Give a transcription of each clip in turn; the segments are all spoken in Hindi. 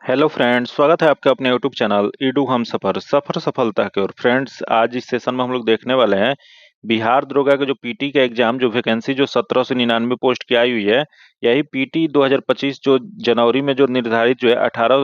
हेलो फ्रेंड्स, स्वागत है आपका अपने यूट्यूब चैनल ईडू हम सफर सफर सफलता की ओर। फ्रेंड्स, आज इस सेशन में हम लोग देखने वाले हैं बिहार दरोगा का जो पीटी का एग्जाम, जो वैकेंसी जो 1799 पोस्ट की आई हुई है। यही पीटी 2025 जो जनवरी में जो निर्धारित जो है 18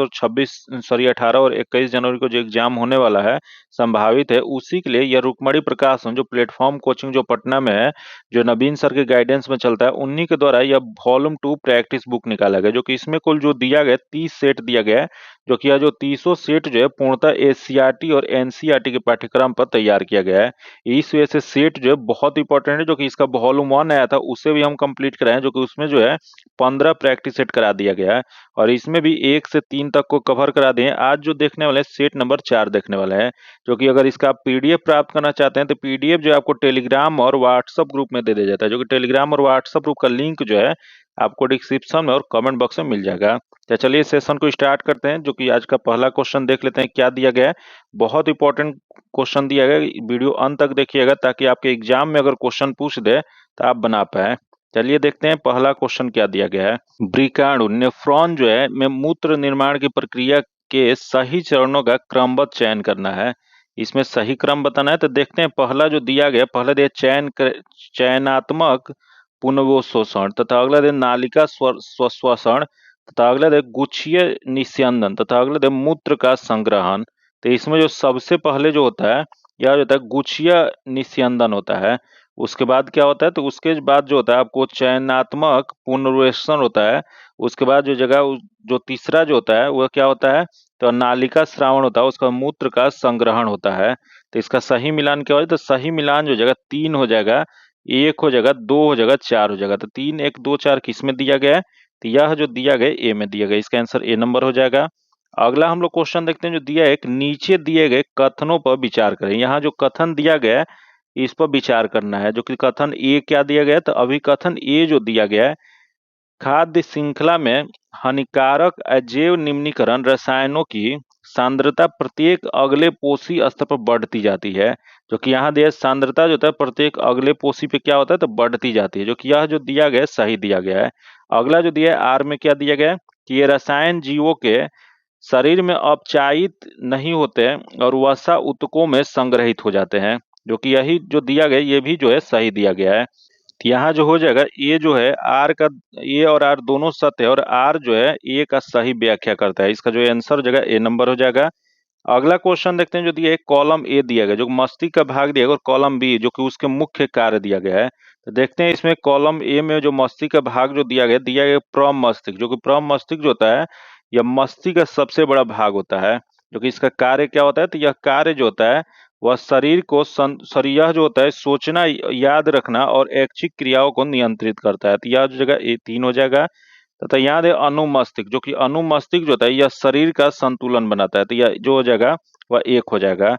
और 21 जनवरी को जो एग्जाम होने वाला है, संभावित है, उसी के लिए यह रुकमणी प्रकाशन जो प्लेटफॉर्म कोचिंग जो पटना में है, जो नवीन सर के गाइडेंस में चलता है, उन्हीं के द्वारा यह वॉल्यूम 2 प्रैक्टिस बुक निकाला गया, जो कि इसमें कुल जो दिया गया 30 सेट दिया गया है। जो कि यह जो 30 सेट जो है पूर्णतः एससीईआरटी और एनसीईआरटी के पाठ्यक्रम पर तैयार किया गया है। इस वजह से सेट जो है बहुत इंपॉर्टेंट है। जो कि इसका वॉल्यूम 1 आया था, उसे भी हम कंप्लीट कराए, जो कि उसमें जो है 15 प्रैक्टिस सेट करा दिया गया है, और इसमें भी 1 से 3 तक को कवर करा दिए। आज जो देखने वाले हैं सेट नंबर 4 देखने वाले हैं, जो कि अगर इसका आप पीडीएफ प्राप्त करना चाहते हैं तो पीडीएफ जो है आपको टेलीग्राम और व्हाट्सएप ग्रुप में दे दिया जाता है, जो कि टेलीग्राम और व्हाट्सएप ग्रुप का लिंक जो है आपको डिस्क्रिप्शन में और कमेंट बॉक्स में मिल जाएगा। तो चलिए सेशन को स्टार्ट करते हैं। जो कि आज का पहला क्वेश्चन देख लेते हैं क्या दिया गया है। बहुत इंपॉर्टेंट क्वेश्चन दिया गया है, वीडियो अंत तक देखिएगा ताकि आपके एग्जाम में अगर क्वेश्चन पूछ दे तो आप बना पाए। चलिए देखते हैं पहला क्वेश्चन क्या दिया गया है। वृकाणु नेफ्रॉन जो है में मूत्र निर्माण की प्रक्रिया के सही चरणों का क्रमबद्ध चयन करना है। इसमें सही क्रम बताना है। तो देखते हैं पहला जो दिया गया, पहला दिया चयनात्मक पुनर्वशोषण तथा अगला दे नालिका स्वश्वसन तथा अगला दे गुच्छीय निस्यंदन तथा अगला दे मूत्र का संग्रहण। तो इसमें जो सबसे पहले जो होता है यह होता है गुच्छीय निस्यंदन होता है। उसके बाद क्या होता है, तो उसके बाद जो होता है आपको चयनात्मक पुनर्वेशन होता है। उसके बाद जो जगह जो तीसरा जो होता है वह क्या होता है, तो नालिका श्रावण होता है, उसका मूत्र का संग्रहण होता है। तो इसका सही मिलान क्या हो, तो सही मिलान जो जगह 3 हो जाएगा, 1 हो जाएगा, 2 हो जाएगा, 4 हो जाएगा। तो 3 1 2 4 किस में दिया गया है, तो यह जो दिया गया ए में दिया गया, इसका आंसर ए नंबर हो जाएगा। अगला हम लोग क्वेश्चन देखते हैं जो दिया है, एक नीचे दिए गए कथनों पर विचार करें। यहाँ जो कथन दिया गया है इस पर विचार करना है। जो कि कथन ए क्या दिया गया है, तो अभी कथन ए जो दिया गया है, खाद्य श्रृंखला में हानिकारक अजैव निम्नीकरण रसायनों की सांद्रता प्रत्येक अगले पोषी स्तर पर बढ़ती जाती है। जो कि यहाँ दिया सांद्रता जो होता है प्रत्येक अगले पोषी पे क्या होता है, तो बढ़ती जाती है। जो कि यह जो दिया गया है सही दिया गया है। अगला जो दिया है आर में क्या दिया गया है, कि ये रसायन जीवों के शरीर में अपचायित नहीं होते और वसा ऊतकों में संग्रहित हो जाते हैं। जो कि यही जो दिया गया ये भी जो है सही दिया गया है। तो यहाँ जो हो जाएगा ये जो है आर का, ए और आर दोनों सत्य है और आर जो है ए का सही व्याख्या करता है। इसका जो आंसर हो जाएगा ए नंबर हो जाएगा। अगला क्वेश्चन देखते हैं जो दिया है, कॉलम ए दिया गया जो मस्तिष्क का भाग दिया गया, और कॉलम बी जो कि उसके मुख्य कार्य दिया गया है। तो देखते हैं इसमें कॉलम ए में जो मस्तिष्क का भाग जो दिया गया प्रम मस्तिष्क। जो कि प्रम मस्तिष्क जो होता है यह मस्तिष्क का सबसे बड़ा भाग होता है। जो कि इसका कार्य क्या होता है, तो यह कार्य जो होता है वह शरीर को यह जो होता है सोचना, याद रखना और ऐच्छिक क्रियाओं को नियंत्रित करता है। तो यह जो जगह ए 3 हो जाएगा। तथा याद है अनुमस्तिष्क, जो कि अनुमस्तिष्क जो होता है यह शरीर का संतुलन बनाता है। तो यह जो हो जाएगा वह 1 हो जाएगा।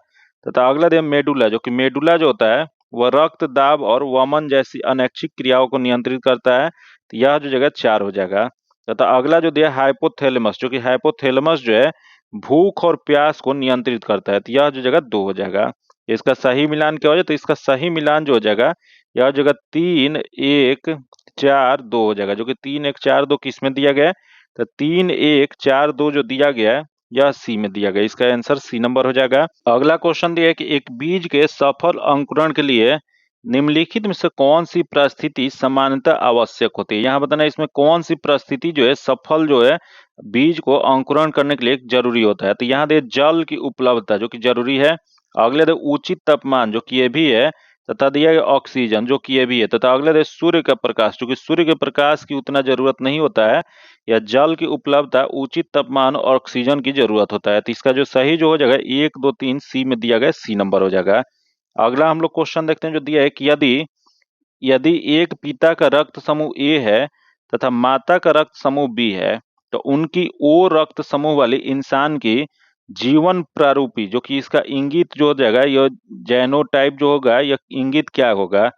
तथा अगला दे मेडुला, जो कि मेडुला जो होता है वह रक्त दाब और वमन जैसी अनैच्छिक क्रियाओं को नियंत्रित करता है। तो यह जो जगह 4 हो जाएगा। तथा अगला जो दिया हाइपोथैलेमस, जो कि हाइपोथैलेमस जो है भूख और प्यास को नियंत्रित करता है। तो यह जो जगह 2 हो जाएगा। इसका सही मिलान क्या हो जाए, तो इसका सही मिलान जो हो जाएगा यह जगह 3 1 4 2 हो जाएगा। जो कि 3 1 4 2 किस में दिया गया है, तो 3 1 4 2 जो दिया गया है यह सी में दिया गया। इसका आंसर सी नंबर हो जाएगा। अगला क्वेश्चन दिया है कि एक बीज के सफल अंकुरण के लिए निम्नलिखित में से कौन सी परिस्थिति सामान्यतः आवश्यक होती है। यहाँ बताना है इसमें कौन सी परिस्थिति जो है सफल जो है बीज को अंकुरण करने के लिए जरूरी होता है। तो यहाँ दे जल की उपलब्धता जो कि जरूरी है। अगले दे उचित तापमान जो कि ये भी है। तथा दिया गया ऑक्सीजन जो कि ये भी है। तथा अगले दे सूर्य का प्रकाश, जो कि सूर्य के प्रकाश की उतना जरूरत नहीं होता है। या जल की उपलब्धता, उचित तापमान और ऑक्सीजन की जरूरत होता है। तो इसका जो सही जो हो जाएगा 1 2 3 सी में दिया गया, सी नंबर हो जाएगा। अगला हम लोग क्वेश्चन देखते हैं जो दिया है कि यदि यदि एक पिता का रक्त समूह ए है तथा माता का रक्त समूह बी है, तो उनकी ओ रक्त समूह वाली इंसान की जीवन प्रारूपी, जो कि इसका इंगित जो हो जाएगा यह जेनोटाइप जो होगा यह इंगित क्या होगा,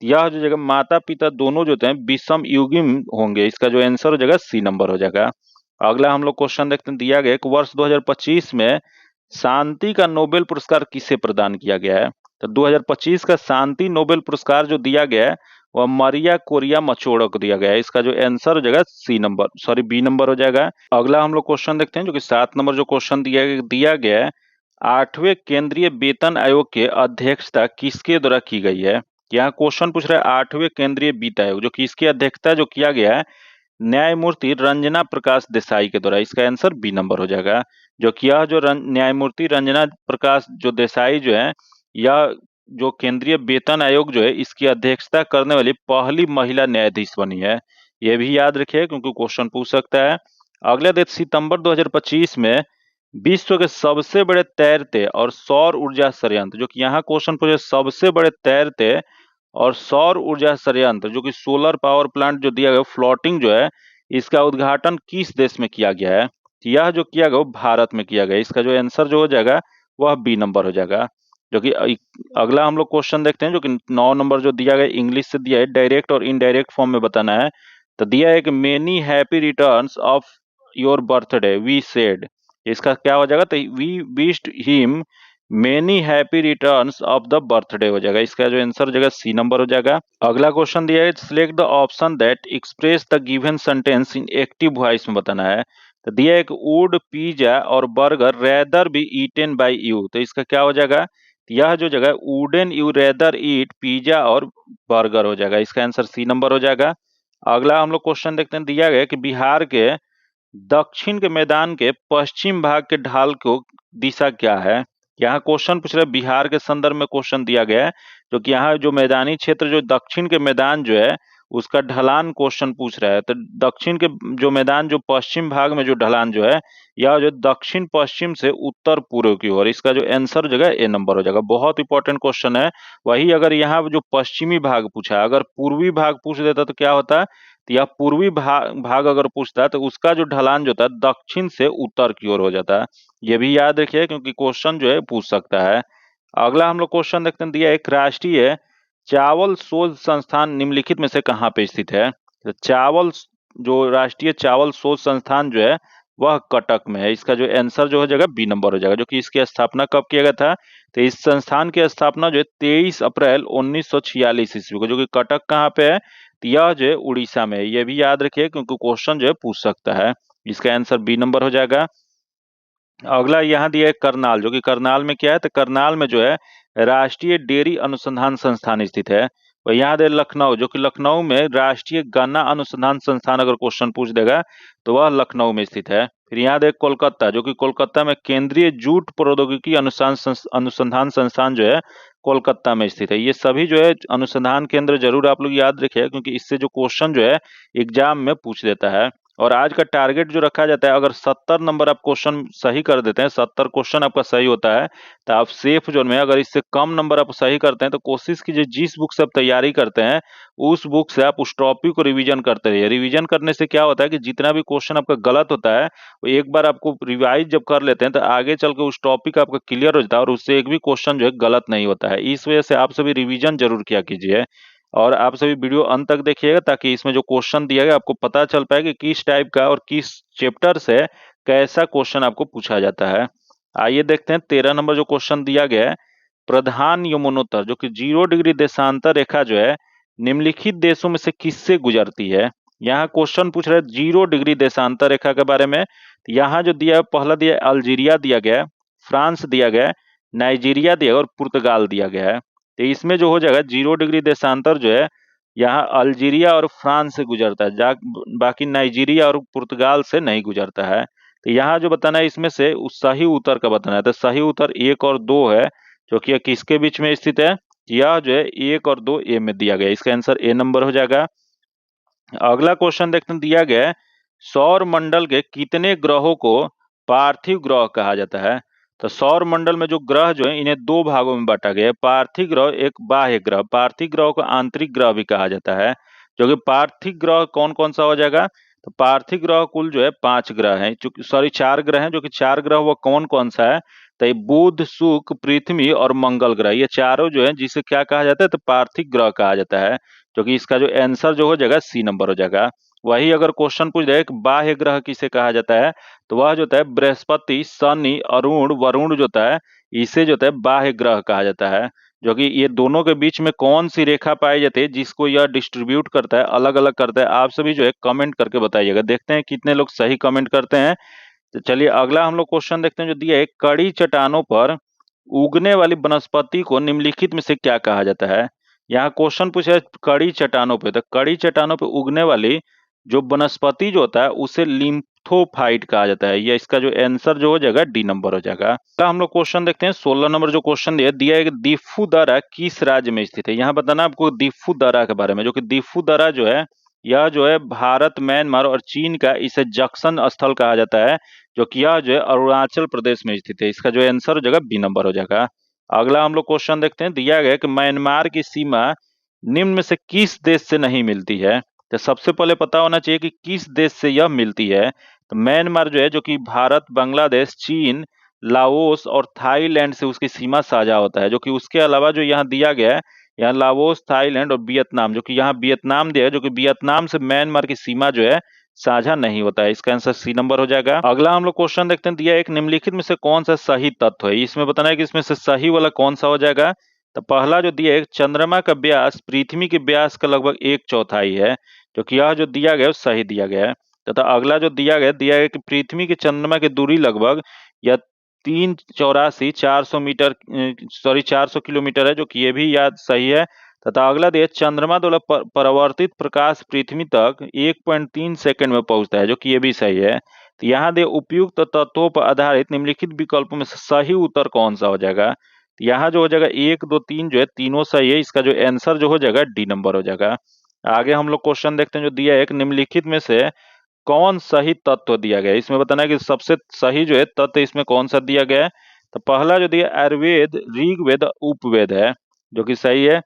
यह जो जगह माता पिता दोनों जो होते हैं विषम युग्म होंगे। इसका जो आंसर हो जाएगा सी नंबर हो जाएगा। अगला हम लोग क्वेश्चन देखते हैं दिया गया कि वर्ष 2025 में शांति का नोबेल पुरस्कार किसे प्रदान किया गया है। तो 2025 का शांति नोबेल पुरस्कार जो दिया गया है वह मरिया कोरिया मचोड़ो को दिया गया है। इसका जो आंसर हो जाएगा बी नंबर हो जाएगा। अगला हम लोग क्वेश्चन देखते हैं, जो कि 7 नंबर जो क्वेश्चन दिया गया है, 8वें केंद्रीय वेतन आयोग के अध्यक्षता किसके द्वारा की गई है। यहाँ क्वेश्चन पूछ रहा है 8वें केंद्रीय वित्त आयोग जो किसकी अध्यक्षता जो किया गया है, न्यायमूर्ति रंजना प्रकाश देसाई के द्वारा। इसका आंसर बी नंबर हो जाएगा। जो कि यह जो न्यायमूर्ति रंजना प्रकाश जो देसाई जो है, यह जो केंद्रीय वेतन आयोग जो है इसकी अध्यक्षता करने वाली पहली महिला न्यायाधीश बनी है। यह भी याद रखिए क्योंकि क्वेश्चन पूछ सकता है। अगले डेट सितंबर 2025 में विश्व के सबसे बड़े तैरते और सौर ऊर्जा संयंत्र, जो कि यहाँ क्वेश्चन पूछे सबसे बड़े तैरते और सौर ऊर्जा संयंत्र जो कि सोलर पावर प्लांट जो दिया गया फ्लोटिंग जो है, इसका उद्घाटन किस देश में किया गया है। यह जो किया गया वो भारत में किया गया। इसका जो आंसर जो हो जाएगा वह बी नंबर हो जाएगा। जो कि अगला हम लोग क्वेश्चन देखते हैं, जो कि 9 नंबर जो दिया गया इंग्लिश से दिया है, डायरेक्ट और इनडायरेक्ट फॉर्म में बताना है। तो दिया है कि many happy returns of your birthday we said. इसका क्या हो जाएगा, तो we wished him many happy returns of the birthday हो जाएगा। इसका जो आंसर हो जाएगा सी नंबर हो जाएगा। अगला क्वेश्चन दिया है, select the option that express the given sentence in active voice में बताना है। तो दिया है कि वुड पिज्जा और burger rather be eaten by you. तो इसका क्या हो जाएगा, यह जो जगह wouldn't you rather eat pizza और बर्गर हो जाएगा। इसका आंसर सी नंबर हो जाएगा। अगला हम लोग क्वेश्चन देखते हैं, दिया गया कि बिहार के दक्षिण के मैदान के पश्चिम भाग के ढाल को दिशा क्या है। यहाँ क्वेश्चन पूछ रहे हैं बिहार के संदर्भ में क्वेश्चन दिया गया है, जो कि यहाँ जो मैदानी क्षेत्र जो दक्षिण के मैदान जो है उसका ढलान क्वेश्चन पूछ रहा है। तो दक्षिण के जो मैदान जो पश्चिम भाग में जो ढलान जो है, यह जो दक्षिण पश्चिम से उत्तर पूर्व की ओर। इसका जो आंसर हो जाएगा ए नंबर हो जाएगा। बहुत इंपॉर्टेंट क्वेश्चन है। वही अगर यहाँ जो पश्चिमी भाग पूछा, अगर पूर्वी भाग पूछ देता तो क्या होता, तो यह पूर्वी भाग अगर पूछता है तो उसका जो ढलान जो था दक्षिण से उत्तर की ओर हो जाता है। ये भी याद रखिए क्योंकि क्वेश्चन जो है पूछ सकता है। अगला हम लोग क्वेश्चन देखते हैं, दिया एक राष्ट्रीय चावल शोध संस्थान निम्नलिखित में से कहाँ पे स्थित है। तो जो राष्ट्रीय चावल शोध संस्थान जो है वह कटक में है। इसका जो आंसर जो हो जाएगा बी नंबर हो जाएगा। जो कि इसकी स्थापना कब किया गया था, तो इस संस्थान की स्थापना जो है 23 अप्रैल 1946 ईस्वी को, जो कि कटक कहाँ पे है, तो यह जो है उड़ीसा में है। यह भी याद रखिए क्योंकि क्वेश्चन जो है पूछ सकता है। इसका आंसर बी नंबर हो जाएगा। अगला यहाँ दिया है करनाल, जो कि करनाल में क्या है, तो करनाल में जो है राष्ट्रीय डेयरी अनुसंधान संस्थान स्थित है। और यहाँ दे लखनऊ, जो कि लखनऊ में राष्ट्रीय गन्ना अनुसंधान संस्थान अगर क्वेश्चन पूछ देगा तो वह लखनऊ में स्थित है। फिर यहाँ दे कोलकाता, जो कि कोलकाता में केंद्रीय जूट प्रौद्योगिकी अनुसंधान संस्थान जो है कोलकाता में स्थित है। ये सभी जो है अनुसंधान केंद्र जरूर आप लोग याद रखिए क्योंकि इससे जो क्वेश्चन जो है एग्जाम में पूछ देता है। और आज का टारगेट जो रखा जाता है, अगर 70 नंबर आप क्वेश्चन सही कर देते हैं, 70 क्वेश्चन आपका सही होता है तो आप सेफ जोन में। अगर इससे कम नंबर आप सही करते हैं तो कोशिश कीजिए जिस बुक से आप तैयारी करते हैं उस बुक से आप उस टॉपिक को रिवीजन करते रहिए। रिवीजन करने से क्या होता है कि जितना भी क्वेश्चन आपका गलत होता है वो एक बार आपको रिवाइज जब कर लेते हैं तो आगे चल के उस टॉपिक आपका क्लियर हो जाता है और उससे एक भी क्वेश्चन जो है गलत नहीं होता है। इस वजह से आप सभी रिवीजन जरूर किया कीजिए और आप सभी वीडियो अंत तक देखिएगा ताकि इसमें जो क्वेश्चन दिया गया आपको पता चल पाए कि किस टाइप का और किस चैप्टर से कैसा क्वेश्चन आपको पूछा जाता है। आइए देखते हैं 13 नंबर जो क्वेश्चन दिया गया है, प्रधान यमुनोत्तर, जो कि 0 डिग्री देशांतर रेखा जो है निम्नलिखित देशों में से किससे गुजरती है। यहाँ क्वेश्चन पूछ रहा है 0 डिग्री देशांतर रेखा के बारे में। यहाँ जो दिया है, पहला दिया है अल्जीरिया दिया गया है, फ्रांस दिया गया है, नाइजीरिया दिया गया और पुर्तगाल दिया गया है। तो इसमें जो हो जाएगा 0 डिग्री देशांतर जो है यहाँ अल्जीरिया और फ्रांस से गुजरता है, बाकी नाइजीरिया और पुर्तगाल से नहीं गुजरता है। तो यहाँ जो बताना है इसमें से उस सही उत्तर का बताना है। तो सही उत्तर 1 और 2 है, जो कि किसके बीच में स्थित है, यह जो है 1 और 2 ए में दिया गया है। इसका आंसर ए नंबर हो जाएगा। अगला क्वेश्चन देखते हैं, दिया गया है सौर मंडल के कितने ग्रहों को पार्थिव ग्रह कहा जाता है। तो सौर मंडल में जो ग्रह जो है इन्हें 2 भागों में बांटा गया है, पार्थिव ग्रह एक बाह्य ग्रह। पार्थिव ग्रह को आंतरिक ग्रह भी कहा जाता है। जो कि पार्थिव ग्रह कौन कौन सा हो जाएगा, तो पार्थिव ग्रह कुल जो है 5 ग्रह हैं, 4 ग्रह हैं। जो कि 4 ग्रह वो कौन कौन सा है, तो ये बुध, शुक्र, पृथ्वी और मंगल ग्रह, ये चारों जो है जिसे क्या कहा जाता है, तो पार्थिव ग्रह कहा जाता है। जो कि इसका जो आंसर जो हो जाएगा सी नंबर हो जाएगा। वही अगर क्वेश्चन पूछ जाए बाह्य ग्रह किसे कहा जाता है, तो वह जो होता है बृहस्पति, शनि, अरुण, वरुण जो होता है इसे जो होता है बाह्य ग्रह कहा जाता है। जो कि ये दोनों के बीच में कौन सी रेखा पाई जाती है जिसको यह डिस्ट्रीब्यूट करता है, अलग अलग करता है। आप सभी जो है कमेंट करके बताइएगा, देखते हैं कितने लोग सही कमेंट करते हैं। तो चलिए अगला हम लोग क्वेश्चन देखते हैं जो दिया है, कड़ी चट्टानों पर उगने वाली वनस्पति को निम्नलिखित में से क्या कहा जाता है। यहाँ क्वेश्चन पूछा है कड़ी चट्टानों पे, तो कड़ी चट्टानों पे उगने वाली जो वनस्पति जो होता है उसे लिम्फोफाइट कहा जाता है। ये इसका जो आंसर जो हो जाएगा डी नंबर हो जाएगा। तो हम लोग क्वेश्चन देखते हैं 16 नंबर जो क्वेश्चन दिया है कि दिफू दर्रा किस राज्य में स्थित है। यहाँ बताना आपको दिफू दर्रा के बारे में, जो कि दिफू दर्रा जो है यह जो है भारत, म्यांमार और चीन का इसे जंक्शन स्थल कहा जाता है, जो कि यह जो है अरुणाचल प्रदेश में स्थित है। इसका जो आंसर हो जाएगा बी नंबर हो जाएगा। अगला हम लोग क्वेश्चन देखते हैं, दिया गया कि म्यांमार की सीमा निम्न में से किस देश से नहीं मिलती है। तो सबसे पहले पता होना चाहिए कि किस देश से यह मिलती है। तो म्यांमार जो है जो कि भारत, बांग्लादेश, चीन, लाओस और थाईलैंड से उसकी सीमा साझा होता है। जो कि उसके अलावा जो यहाँ दिया गया है, यहाँ लाओस, थाईलैंड और वियतनाम, जो कि यहाँ वियतनाम दिया है, जो कि वियतनाम से म्यांमार की सीमा जो है साझा नहीं होता है। इसका आंसर सी नंबर हो जाएगा। अगला हम लोग क्वेश्चन देखते हैं, दिया एक निम्नलिखित में से कौन सा सही तत्व है। इसमें बताना है कि इसमें से सही वाला कौन सा हो जाएगा। तो पहला जो दिया है, चंद्रमा का व्यास पृथ्वी के व्यास का लगभग 1/4 है, जो कि यह जो दिया गया है सही दिया गया है। तथा अगला जो दिया है कि पृथ्वी के चंद्रमा की दूरी लगभग या 384 400 किलोमीटर है, जो कि ये भी याद सही है। तथा अगला दिया चंद्रमा द्वारा परावर्तित प्रकाश पृथ्वी तक 1.3 सेकंड में पहुंचता है, जो कि ये भी सही है। तो यहाँ दे उपयुक्त तत्वों पर आधारित निम्नलिखित विकल्पों में से सही उत्तर कौन सा हो जाएगा। तो यहाँ जो हो जाएगा 1, 2, 3 जो है तीनों सही है। इसका जो आंसर जो हो जाएगा डी नंबर हो जाएगा। आगे हम लोग क्वेश्चन देखते हैं जो दिया है, एक निम्नलिखित में से कौन सही तत्व दिया गया है। इसमें बताना है कि सबसे सही जो है तत्व इसमें कौन सा दिया गया है। तो पहला जो दिया आयुर्वेद, ऋग्वेद, उपवेद है, जो कि सही है,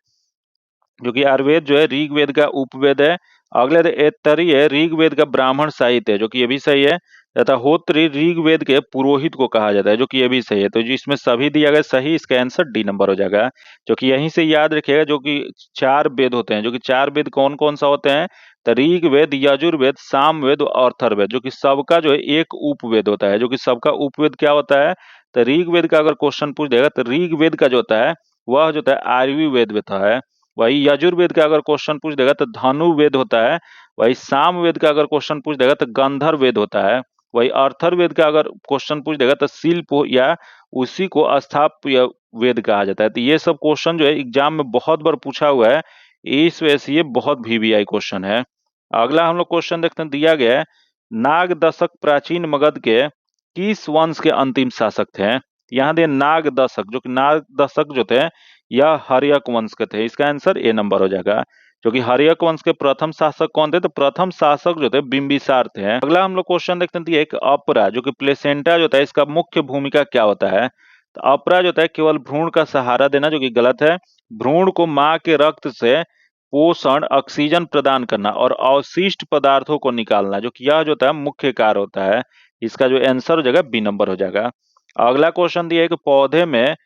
जो कि आयुर्वेद जो है ऋग्वेद का उपवेद है। अगले ऐतरेय ऋग्वेद का ब्राह्मण साहित्य है, जो कि ये भी सही है। तथा होत्री ऋग्वेद के पुरोहित को कहा जाता है, जो कि ये भी सही है। तो जो इसमें सभी दिया गया सही, इसका आंसर डी नंबर हो जाएगा। जो कि यहीं से याद रखिएगा, जो कि 4 वेद होते हैं, जो कि 4 वेद कौन कौन सा होते हैं। तो ऋग्वेद, यजुर्वेद, सामवेद और अथर्ववेद, जो कि सबका जो है एक उपवेद होता है। जो कि सबका उपवेद क्या होता है। तो ऋग्वेद का अगर क्वेश्चन पूछ देगा तो ऋग्वेद का जो होता है वह जो होता है आयुर्वेद होता है। वही यजुर्वेद का अगर क्वेश्चन पूछ देगा तो धनुर्वेद होता है। वही सामवेद का अगर क्वेश्चन पूछ देगा तो गंधर्ववेद होता है। वही अथर्ववेद का अगर क्वेश्चन पूछ देगा तो शिल्प या उसी को अस्थाप्य वेद कहा जाता है। तो ये सब क्वेश्चन जो है एग्जाम में बहुत बार पूछा हुआ है, इस वजह से ये बहुत वीवीआई क्वेश्चन है। अगला हम लोग क्वेश्चन देखते हैं, दिया गया है नाग दशक प्राचीन मगध के किस वंश के अंतिम शासक थे। यहाँ दे नाग दशक, जो कि नाग दशक जो थे यह हर्यक वंश के थे। इसका आंसर ए नंबर हो जाएगा। जो कि हर्यक वंश के प्रथम शासक कौन थे। तो प्रथम शासक जो थे बिंबिसार थे। अगला हम लोग क्वेश्चन देखते हैं, एक अपरा जो कि प्लेसेंटा जो होता है इसका मुख्य भूमिका क्या होता है। तो अपरा जो होता है केवल भ्रूण का सहारा देना, जो कि गलत है। भ्रूण को माँ के रक्त से पोषण, ऑक्सीजन प्रदान करना और अवशिष्ट पदार्थों को निकालना, जो कि यह जो होता है मुख्य कार्य होता है। इसका जो आंसर हो जाएगा बी नंबर हो जाएगा। अगला क्वेश्चन दिया है कि पौधे में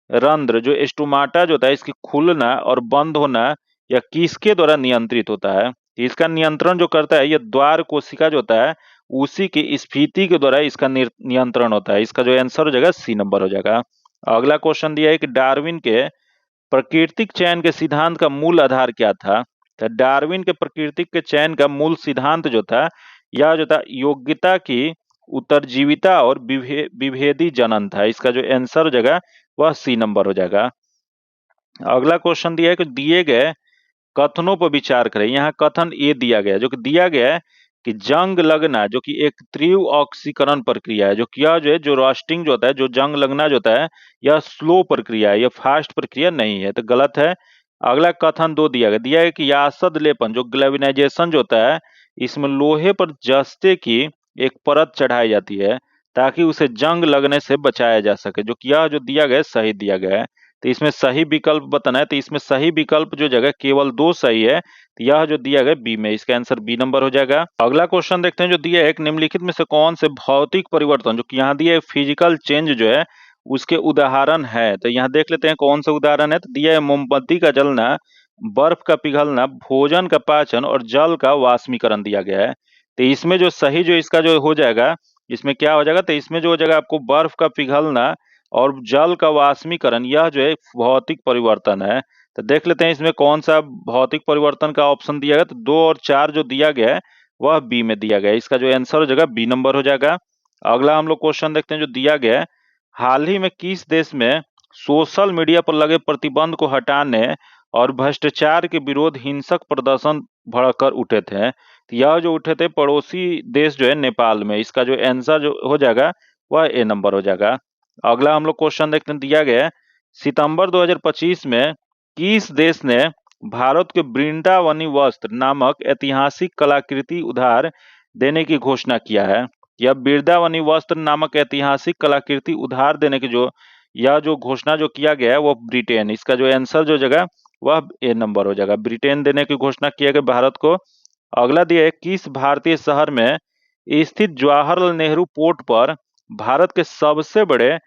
रंध्र जो स्टोमाटा जो होता है इसकी खुलना और बंद होना या किसके द्वारा नियंत्रित होता है। इसका नियंत्रण जो करता है यह द्वार कोशिका जो होता है उसी की स्फीति के द्वारा इसका नियंत्रण होता है। इसका जो आंसर हो जाएगा सी नंबर हो जाएगा। अगला क्वेश्चन दिया है कि डार्विन के प्राकृतिक चयन के सिद्धांत का मूल आधार क्या था। तो डार्विन के प्राकृतिक के चयन का मूल सिद्धांत जो था यह जो था योग्यता की उत्तरजीविता और विभेदी जनन था। इसका जो आंसर हो जाएगा वह सी नंबर हो जाएगा। अगला क्वेश्चन दिया है कि दिए गए कथनों पर विचार करें। यहाँ कथन ए दिया गया है, जो कि दिया गया है कि जंग लगना जो कि एक तीव्र ऑक्सीकरण प्रक्रिया है। जो किया जो है जो रोस्टिंग जो होता है, जो जंग लगना जो होता है यह स्लो प्रक्रिया है, यह फास्ट प्रक्रिया नहीं है, तो गलत है। अगला कथन 2 दिया है कि यासद लेपन जो ग्लेविनाइजेशन जो होता है इसमें लोहे पर जस्ते की एक परत चढ़ाई जाती है ताकि उसे जंग लगने से बचाया जा सके। जो कि यह जो दिया गया है सही दिया गया है। तो इसमें सही विकल्प बताना है। तो इसमें सही विकल्प जो जगह केवल 2 सही है, तो यह जो दिया गया बी में, इसका आंसर बी नंबर हो जाएगा। अगला क्वेश्चन देखते हैं जो दिया है, एक निम्नलिखित में से कौन से भौतिक परिवर्तन जो कि यहाँ दिया है फिजिकल चेंज जो है उसके उदाहरण है। तो यहाँ देख लेते हैं कौन से उदाहरण है। तो दिया है मोमबत्ती का जलना, बर्फ का पिघलना, भोजन का पाचन और जल का वाष्पीकरण दिया गया है। तो इसमें जो सही जो इसका जो हो जाएगा, इसमें क्या हो जाएगा। तो इसमें जो हो जाएगा आपको बर्फ का पिघलना और जल का वाष्पीकरण, यह जो है भौतिक परिवर्तन है। तो देख लेते हैं इसमें कौन सा भौतिक परिवर्तन का ऑप्शन दिया गया। तो 2 और 4 जो दिया गया है वह बी में दिया गया है। इसका जो आंसर हो जाएगा बी नंबर हो जाएगा। अगला हम लोग क्वेश्चन देखते हैं जो दिया गया है, हाल ही में किस देश में सोशल मीडिया पर लगे प्रतिबंध को हटाने और भ्रष्टाचार के विरोध हिंसक प्रदर्शन भड़कर उठे थे। तो यह जो उठे थे पड़ोसी देश जो है नेपाल में। इसका जो आंसर जो हो जाएगा वह ए नंबर हो जाएगा। अगला हम लोग क्वेश्चन देखते हैं, दिया गया है सितंबर 2025 में किस देश ने भारत के वृंदावनी वस्त्र नामक ऐतिहासिक कलाकृति उधार देने की घोषणा किया है। यह वृंदावनी वस्त्र नामक ऐतिहासिक कलाकृति उधार देने की यह जो घोषणा जो किया गया है वो ब्रिटेन। इसका जो आंसर जो जगह वह ए नंबर हो जाएगा, ब्रिटेन देने की घोषणा किया गया भारत को। अगला दिया है किस भारतीय शहर में स्थित जवाहरलाल नेहरू पोर्ट पर भारत के सबसे बड़े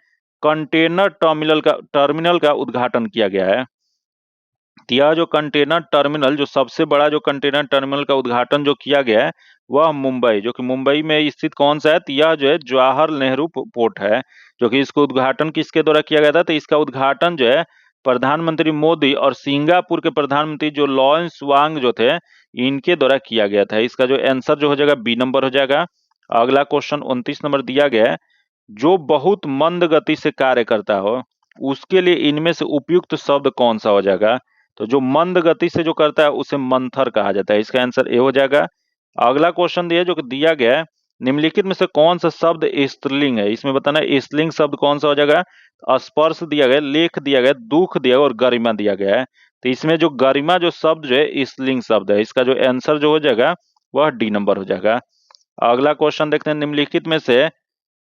कंटेनर टर्मिनल का उद्घाटन किया गया है। यह जो कंटेनर टर्मिनल, जो सबसे बड़ा जो कंटेनर टर्मिनल का उद्घाटन जो किया गया है वह मुंबई, जो कि मुंबई में स्थित कौन सा है, तो यह जो है जवाहरलाल नेहरू पोर्ट है, जो कि इसको उद्घाटन किसके द्वारा किया गया था। तो इसका उद्घाटन जो है प्रधानमंत्री मोदी और सिंगापुर के प्रधानमंत्री जो लॉरेंस वांग जो थे इनके द्वारा किया गया था। इसका जो आंसर जो हो जाएगा बी नंबर हो जाएगा। अगला क्वेश्चन 29 नंबर दिया गया है, जो बहुत मंद गति से कार्य करता हो उसके लिए इनमें से उपयुक्त शब्द कौन सा हो जाएगा। तो जो मंद गति से जो करता है उसे मंथर कहा जाता है। इसका आंसर ए हो जाएगा। अगला क्वेश्चन दिया जो कि दिया गया है, निम्नलिखित में से कौन सा शब्द स्त्रीलिंग है। इसमें बताना है स्त्रीलिंग शब्द कौन सा हो जाएगा। स्पर्श दिया गया, लेख दिया गया, दुख दिया गया और गरिमा दिया गया है। तो इसमें जो गरिमा जो शब्द जो है स्त्रीलिंग शब्द है। इसका जो आंसर जो हो जाएगा वह डी नंबर हो जाएगा। अगला क्वेश्चन देखते हैं, निम्नलिखित में से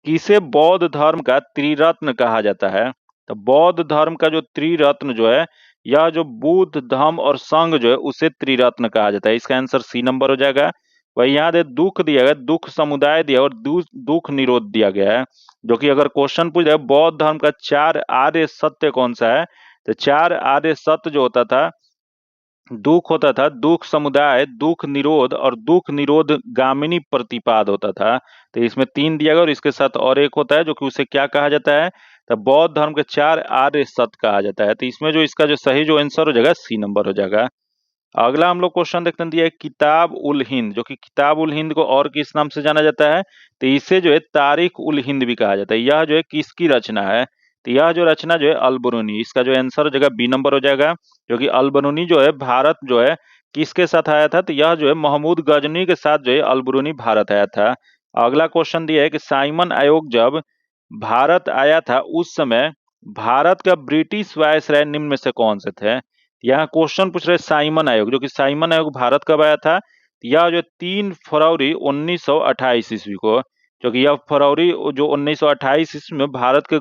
किसे बौद्ध धर्म का त्रिरत्न कहा जाता है। तो बौद्ध धर्म का जो त्रिरत्न जो है, यह जो बुद्ध धम्म और संघ जो है उसे त्रिरत्न कहा जाता है। इसका आंसर सी नंबर हो जाएगा। वही याद है दुख दिया गया, दुख समुदाय दिया और दुख निरोध दिया गया है। जो कि अगर क्वेश्चन पूछ जाए बौद्ध धर्म का 4 आर्य सत्य कौन सा है, तो 4 आर्य सत्य जो होता था, दुख होता था, दुख समुदाय, दुख निरोध और दुख निरोध गामिनी प्रतिपाद होता था। तो इसमें 3 दिया गया और इसके साथ और एक होता है जो कि उसे क्या कहा जाता है, तो बौद्ध धर्म के 4 आर्य सत्य कहा जाता है। तो इसमें जो इसका जो सही जो आंसर हो जाएगा सी नंबर हो जाएगा। अगला हम लोग क्वेश्चन देखते हैं, दिया है किताब उल हिंद, जो कि किताब उल हिंद को और किस नाम से जाना जाता है, तो इसे जो है तारीख उल हिंद भी कहा जाता है। यह जो है किसकी रचना है, तो यह जो रचना जो है अल बरूनी। इसका जो आंसर हो जाएगा बी नंबर हो जाएगा। क्योंकि अल बरूनी जो है भारत जो है किसके साथ आया था, तो यह जो है महमूद गजनी के साथ जो है अल बरूनी भारत आया था। अगला क्वेश्चन दिया है कि साइमन आयोग जब भारत आया था उस समय भारत का ब्रिटिश वायसराय निम्न में से कौन से थे। यहाँ क्वेश्चन पूछ रहे साइमन आयोग, जो कि साइमन आयोग भारत कब आया था, यह जो 3 फरवरी 1928 ईस्वी को, क्योंकि यह फरवरी जो 1928 ईस्वी में भारत के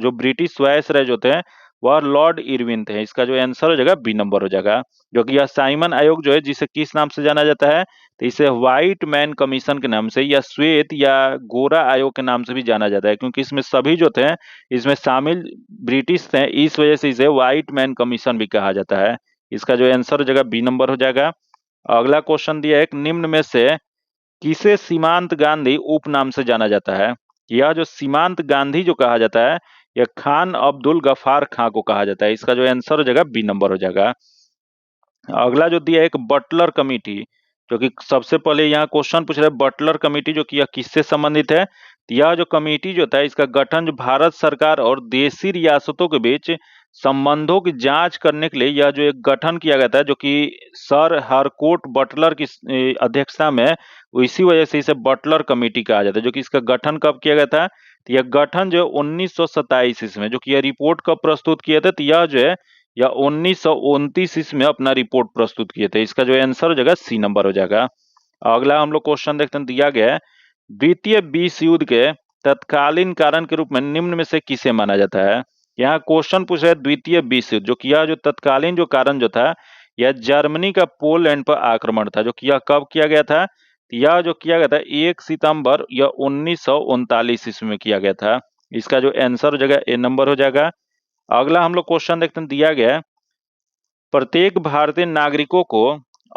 जो ब्रिटिश वायसराय जो थे वह लॉर्ड इरविन थे। इसका जो आंसर हो जाएगा बी नंबर हो जाएगा। जो कि यह साइमन आयोग जो है जिसे किस नाम से जाना जाता है, तो इसे व्हाइट मैन कमीशन के नाम से या श्वेत या गोरा आयोग के नाम से भी जाना जाता है, क्योंकि इसमें सभी जो थे इसमें शामिल ब्रिटिश थे, इस वजह से इसे व्हाइट मैन कमीशन भी कहा जाता है। इसका जो आंसर हो जाएगा बी नंबर हो जाएगा। अगला क्वेश्चन दिया है, एक निम्न में से किसे सीमांत गांधी उपनाम से जाना जाता है। यह जो सीमांत गांधी जो कहा जाता है यह खान अब्दुल गफार खां को कहा जाता है। इसका जो आंसर हो जाएगा बी नंबर हो जाएगा। अगला जो दिया है एक बटलर कमेटी, जो कि सबसे पहले यहाँ क्वेश्चन पूछ रहा है बटलर कमेटी जो कि यह किससे संबंधित है। तो यह जो कमेटी जो था इसका गठन जो भारत सरकार और देशी रियासतों के बीच संबंधों की जांच करने के लिए यह जो एक गठन किया गया था, जो कि सर हरकोट बटलर की अध्यक्षता में, इसी वजह से इसे बटलर कमेटी कहा जाता है। जो कि इसका गठन कब किया गया था, तो यह गठन जो 1927 ईस्वी में, जो कि यह रिपोर्ट कब प्रस्तुत किया था, तो यह जो है या 1929 इसमें अपना रिपोर्ट प्रस्तुत किए थे। इसका जो आंसर हो जाएगा सी नंबर हो जाएगा। अगला हम लोग क्वेश्चन देखते हैं, दिया गया है द्वितीय विश्व युद्ध के तत्कालीन कारण के रूप में निम्न में से किसे माना जाता है। यहाँ क्वेश्चन पूछ रहा है द्वितीय विश्व युद्ध, जो कि यह जो तत्कालीन जो कारण जो था यह जर्मनी का पोलैंड पर आक्रमण था, जो कि यह कब किया गया था, यह जो किया गया था 1 सितंबर या 1939 ईस्वी में किया गया था। इसका जो आंसर हो जाएगा ए नंबर हो जाएगा। अगला हम लोग क्वेश्चन देखते हैं, दिया गया है प्रत्येक भारतीय नागरिकों को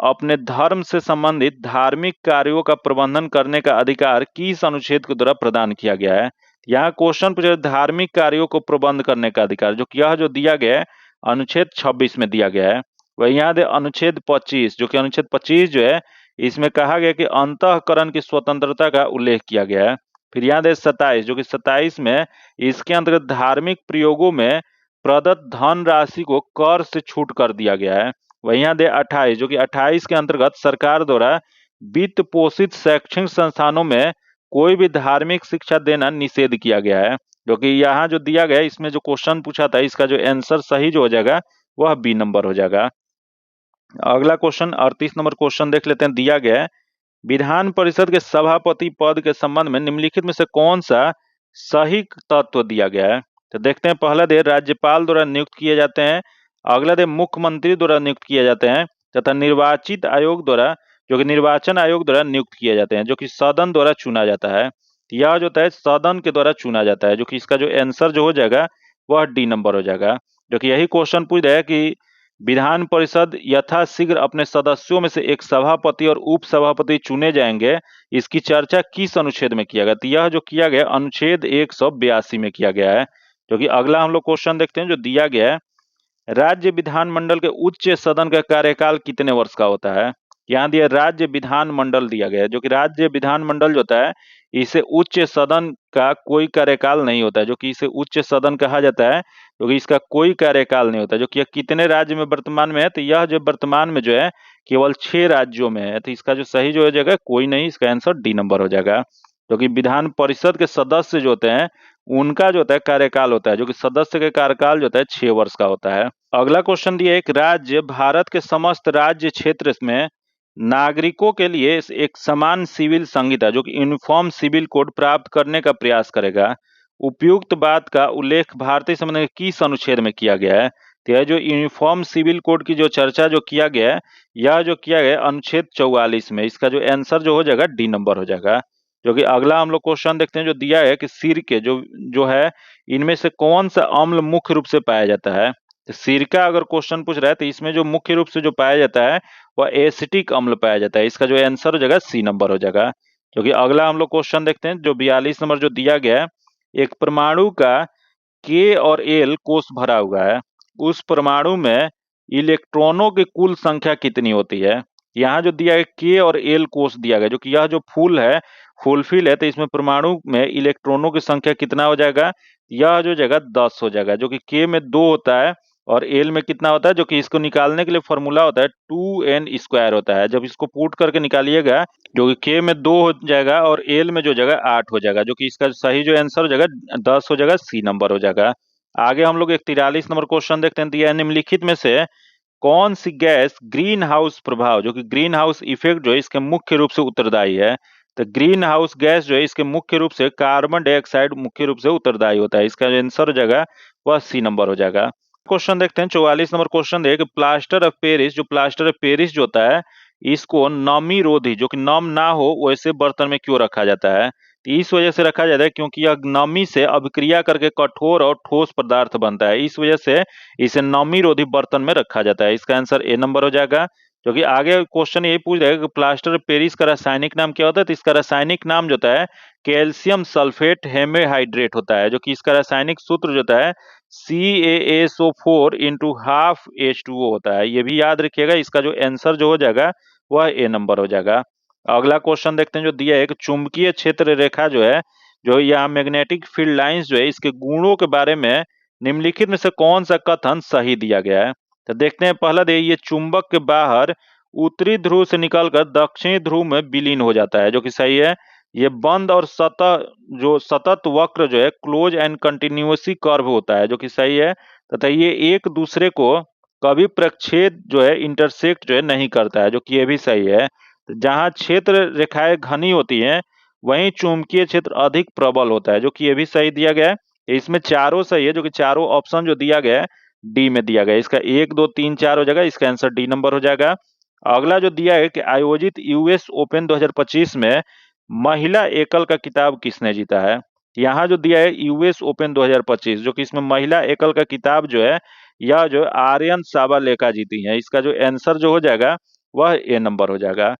अपने धर्म से संबंधित धार्मिक कार्यों का प्रबंधन करने का अधिकार किस अनुच्छेद के द्वारा प्रदान किया गया है। यहाँ क्वेश्चन पूछे धार्मिक कार्यों को प्रबंध करने का अधिकार, जो कि यह जो दिया गया है अनुच्छेद 26 में दिया गया है। वही यहाँ दे अनुच्छेद 25, जो कि अनुच्छेद 25 जो है इसमें कहा गया कि अंतःकरण की स्वतंत्रता का उल्लेख किया गया है। फिर यहाँ दे 27, जो कि 27 में इसके अंतर्गत धार्मिक प्रयोगों में प्रदत्त धन राशि को कर से छूट कर दिया गया है। वही यहाँ दे 28, जो कि 28 के अंतर्गत सरकार द्वारा वित्त पोषित शैक्षणिक संस्थानों में कोई भी धार्मिक शिक्षा देना निषेध किया गया है। जो कि यहाँ जो दिया गया है इसमें जो क्वेश्चन पूछा था इसका जो आंसर सही जो हो जाएगा वह बी नंबर हो जाएगा। अगला क्वेश्चन 38 नंबर क्वेश्चन देख लेते हैं। दिया गया है विधान परिषद के सभापति पद के संबंध में निम्नलिखित में से कौन सा सही तत्व दिया गया है। तो देखते हैं, पहला दे राज्यपाल द्वारा नियुक्त किए जाते हैं, अगला दे मुख्यमंत्री द्वारा नियुक्त किए जाते हैं, तथा निर्वाचित आयोग द्वारा जो कि निर्वाचन आयोग द्वारा नियुक्त किए जाते हैं, जो कि सदन द्वारा चुना जाता है। यह जो है सदन के द्वारा चुना जाता है, जो कि इसका जो आंसर जो हो जाएगा वह डी नंबर हो जाएगा। जो कि यही क्वेश्चन पूछ रहा है कि विधान परिषद यथाशीघ्र अपने सदस्यों में से एक सभापति और उप सभापति चुने जाएंगे, इसकी चर्चा किस अनुच्छेद में किया गया। तो यह जो किया गया अनुच्छेद 182 में किया गया है। जो कि अगला हम लोग क्वेश्चन देखते हैं जो दिया गया है, राज्य विधानमंडल के उच्च सदन का कार्यकाल कितने वर्ष का होता है। यहाँ दिया राज्य विधानमंडल दिया गया है, जो कि राज्य विधानमंडल जो होता है इसे उच्च सदन का कोई कार्यकाल नहीं होता है, जो कि इसे उच्च सदन कहा जाता है क्योंकि इसका कोई कार्यकाल नहीं होता। जो कि यह कितने राज्य में वर्तमान में है, तो यह जो वर्तमान में जो है केवल 6 राज्यों में है। तो इसका जो सही जो हो जाएगा कोई नहीं, इसका आंसर डी नंबर हो जाएगा। जो कि विधान परिषद के सदस्य जो होते हैं उनका जो होता है कार्यकाल होता है, जो कि सदस्य का कार्यकाल जो होता है 6 वर्ष का होता है। अगला क्वेश्चन दिया, एक राज्य भारत के समस्त राज्य क्षेत्र में नागरिकों के लिए एक समान सिविल संहिता जो कि यूनिफॉर्म सिविल कोड प्राप्त करने का प्रयास करेगा। उपयुक्त बात का उल्लेख भारतीय संविधान के किस अनुच्छेद में किया गया है। तो यह जो यूनिफॉर्म सिविल कोड की जो चर्चा जो किया गया है यह जो किया गया है अनुच्छेद 44 में। इसका जो आंसर जो हो जाएगा डी नंबर हो जाएगा। जो कि अगला हम लोग क्वेश्चन देखते हैं जो दिया है कि सिरके जो जो है इनमें से कौन सा अम्ल मुख्य रूप से पाया जाता है। तो सिरका अगर क्वेश्चन पूछ रहा है तो इसमें जो मुख्य रूप से जो पाया जाता है वह एसिटिक अम्ल पाया जाता है। इसका जो आंसर हो जाएगा सी नंबर हो जाएगा। जो कि अगला हम लोग क्वेश्चन देखते हैं जो 42 नंबर जो दिया गया है, एक परमाणु का के और एल कोष भरा हुआ है, उस परमाणु में इलेक्ट्रॉनों की कुल संख्या कितनी होती है। यहाँ जो दिया है के और एल कोष दिया गया, जो कि यह जो फुल है फुलफिल है, तो इसमें परमाणु में इलेक्ट्रॉनों की संख्या कितना हो जाएगा, यह जो जगह 10 हो जाएगा। जो कि के में 2 होता है और एल में कितना होता है, जो कि इसको निकालने के लिए फॉर्मूला होता है 2n² होता है। जब इसको पुट करके निकालिएगा जो कि के में 2 हो जाएगा और एल में जो जगह 8 हो जाएगा। जो कि इसका सही जो आंसर हो जाएगा 10 हो जाएगा, सी नंबर हो जाएगा। आगे हम लोग एक 43 नंबर क्वेश्चन देखते हैं। दिया है निम्नलिखित में से कौन सी गैस ग्रीन हाउस प्रभाव जो कि ग्रीन हाउस इफेक्ट जो है इसके मुख्य रूप से उत्तरदायी है। तो ग्रीन हाउस गैस जो है इसके मुख्य रूप से कार्बन डाइऑक्साइड मुख्य रूप से उत्तरदायी होता है। इसका जो आंसर हो जाएगा वह सी नंबर हो जाएगा। क्वेश्चन देखते हैं 44 नंबर क्वेश्चन देखिए, प्लास्टर ऑफ पेरिस जो प्लास्टर ऑफ पेरिस जो होता है इसको नमी रोधी जो कि नम ना हो वैसे बर्तन में क्यों रखा जाता है। तो इस वजह से रखा जाता है क्योंकि यह नमी से अभिक्रिया करके कठोर और ठोस पदार्थ बनता है, इस वजह से इसे नमी रोधी बर्तन में रखा जाता है। इसका आंसर ए नंबर हो जाएगा। जो कि आगे क्वेश्चन ये पूछ रहा है कि प्लास्टर ऑफ पेरिस का रासायनिक नाम क्या होता है। तो इसका रासायनिक नाम जो होता है कैल्शियम सल्फेट हेमेहाइड्रेट होता है। जो कि इसका रासायनिक सूत्र जो होता है CaSO4 इंटू हाफ H2O होता है। ये भी याद रखिएगा। इसका जो आंसर जो हो जाएगा वह ए नंबर हो जाएगा। अगला क्वेश्चन देखते हैं जो दिया है कि चुंबकीय क्षेत्र रेखा जो है जो यहाँ मैग्नेटिक फील्ड लाइंस जो है इसके गुणों के बारे में निम्नलिखित में से कौन सा कथन सही दिया गया है। तो देखते हैं, पहला दे ये चुंबक के बाहर उत्तरी ध्रुव से निकलकर दक्षिणी ध्रुव में विलीन हो जाता है, जो कि सही है। ये बंद और सतत वक्र जो है क्लोज एंड कंटिन्यूअसी कर्व होता है, जो कि सही है। तथा ये एक दूसरे को कभी प्रक्षेद जो है इंटरसेक्ट जो है नहीं करता है, जो कि ये भी सही है। तो जहाँ क्षेत्र रेखाएं घनी होती हैं वहीं चुंबकीय क्षेत्र अधिक प्रबल होता है, जो कि ये भी सही दिया गया है। इसमें चारों सही है, जो कि चारों ऑप्शन जो दिया गया है डी में दिया गया है। इसका 1 2 3 4 हो जाएगा, इसका आंसर डी नंबर हो जाएगा। अगला जो दिया है कि आयोजित यूएस ओपन 2025 में महिला एकल का खिताब किसने जीता है। यहाँ जो दिया है यूएस ओपन 2025, जो कि इसमें महिला एकल का खिताब जो है यह जो आर्यन साबालेका जीती है। इसका जो आंसर जो हो जाएगा वह ए नंबर हो जाएगा।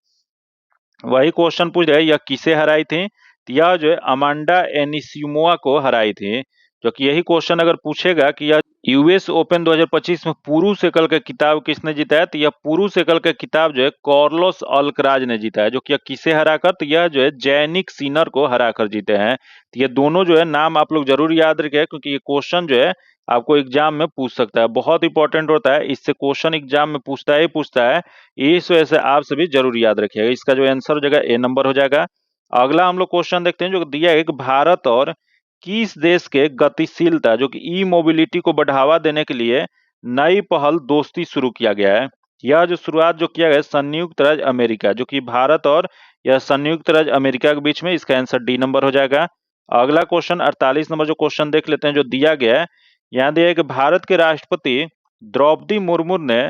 वही क्वेश्चन पूछ रहे यह किसे हराई थी। तो यह जो है अमांडा एनिसिमोवा को हराई थी। जो कि यही क्वेश्चन अगर पूछेगा कि यह यूएस ओपन 2025 में पुरुष एकल का खिताब किसने जीता है, तो यह पुरुष एकल का खिताब जो है कार्लोस अल्कराज ने जीता है। जो कि यह किसे हराकर, तो यह जो है जैनिक सिनर को हराकर जीते हैं। तो ये दोनों जो है नाम आप लोग जरूर याद रखें, क्योंकि ये क्वेश्चन जो है आपको एग्जाम में पूछ सकता है, बहुत इंपॉर्टेंट होता है, इससे क्वेश्चन एग्जाम में पूछता है। इस वजह से आप सभी जरूर याद रखिएगा। इसका जो आंसर हो जाएगा ए नंबर हो जाएगा। अगला हम लोग क्वेश्चन देखते हैं जो दिया है कि भारत और किस देश के गतिशीलता जो कि ई मोबिलिटी को बढ़ावा देने के लिए नई पहल दोस्ती शुरू किया गया है। यह जो शुरुआत जो किया गया है संयुक्त राज्य अमेरिका, जो कि भारत और यह संयुक्त राज्य अमेरिका के बीच में, इसका आंसर डी नंबर हो जाएगा। अगला क्वेश्चन 48 नंबर जो क्वेश्चन देख लेते हैं जो दिया गया है। यहाँ दिया है कि भारत के राष्ट्रपति द्रौपदी मुर्मू ने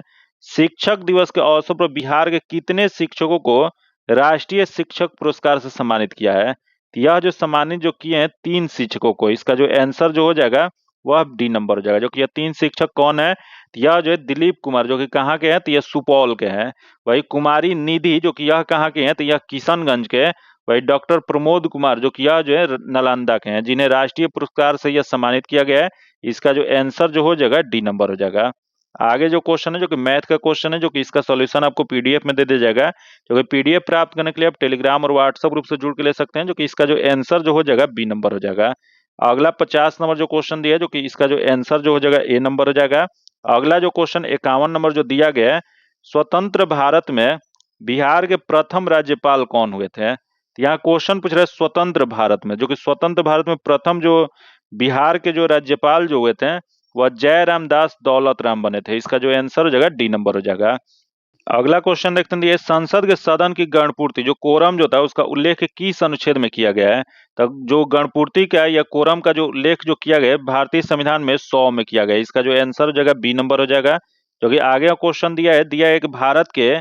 शिक्षक दिवस के अवसर पर बिहार के कितने शिक्षकों को राष्ट्रीय शिक्षक पुरस्कार से सम्मानित किया है। तो यह जो सम्मानित जो किए हैं 3 शिक्षकों को, इसका जो आंसर जो हो जाएगा वह डी नंबर हो जाएगा। जो कि यह 3 शिक्षक कौन है, तो यह जो है दिलीप कुमार जो कि कहाँ के हैं, तो यह सुपौल के हैं। वही कुमारी निधि जो कि यह कहाँ के हैं, तो यह किशनगंज के। वही डॉक्टर प्रमोद कुमार जो कि यह जो है नालंदा के हैं, जिन्हें राष्ट्रीय पुरस्कार से यह सम्मानित किया गया है। इसका जो आंसर जो हो जाएगा डी नंबर हो जाएगा। आगे जो क्वेश्चन है जो कि मैथ का क्वेश्चन है, जो कि इसका सॉल्यूशन आपको पीडीएफ में दे दिया जाएगा। जो कि पीडीएफ प्राप्त करने के लिए आप टेलीग्राम और व्हाट्सएप ग्रुप से जुड़ के ले सकते हैं। जो कि इसका जो आंसर जो हो जाएगा बी नंबर हो जाएगा। अगला 50 नंबर जो क्वेश्चन दिया है, जो कि इसका जो आंसर जो हो जाएगा ए नंबर हो जाएगा। अगला जो क्वेश्चन 51 नंबर जो दिया गया है, स्वतंत्र भारत में बिहार के प्रथम राज्यपाल कौन हुए थे। तो यहाँ क्वेश्चन पूछ रहा है स्वतंत्र भारत में, जो कि स्वतंत्र भारत में प्रथम जो बिहार के जो राज्यपाल जो हुए थे वह जयराम दास दौलत राम बने थे। इसका जो आंसर हो जाएगा डी नंबर हो जाएगा। अगला क्वेश्चन देखते हैं, ये संसद के सदन की गणपूर्ति जो कोरम जो था उसका उल्लेख किस अनुच्छेद में किया गया है। तब जो गणपूर्ति का या कोरम का जो उल्लेख जो किया गया है भारतीय संविधान में 100 में किया गया है। इसका जो आंसर हो जाएगा बी नंबर हो जाएगा। जो कि आगे क्वेश्चन दिया है कि भारत के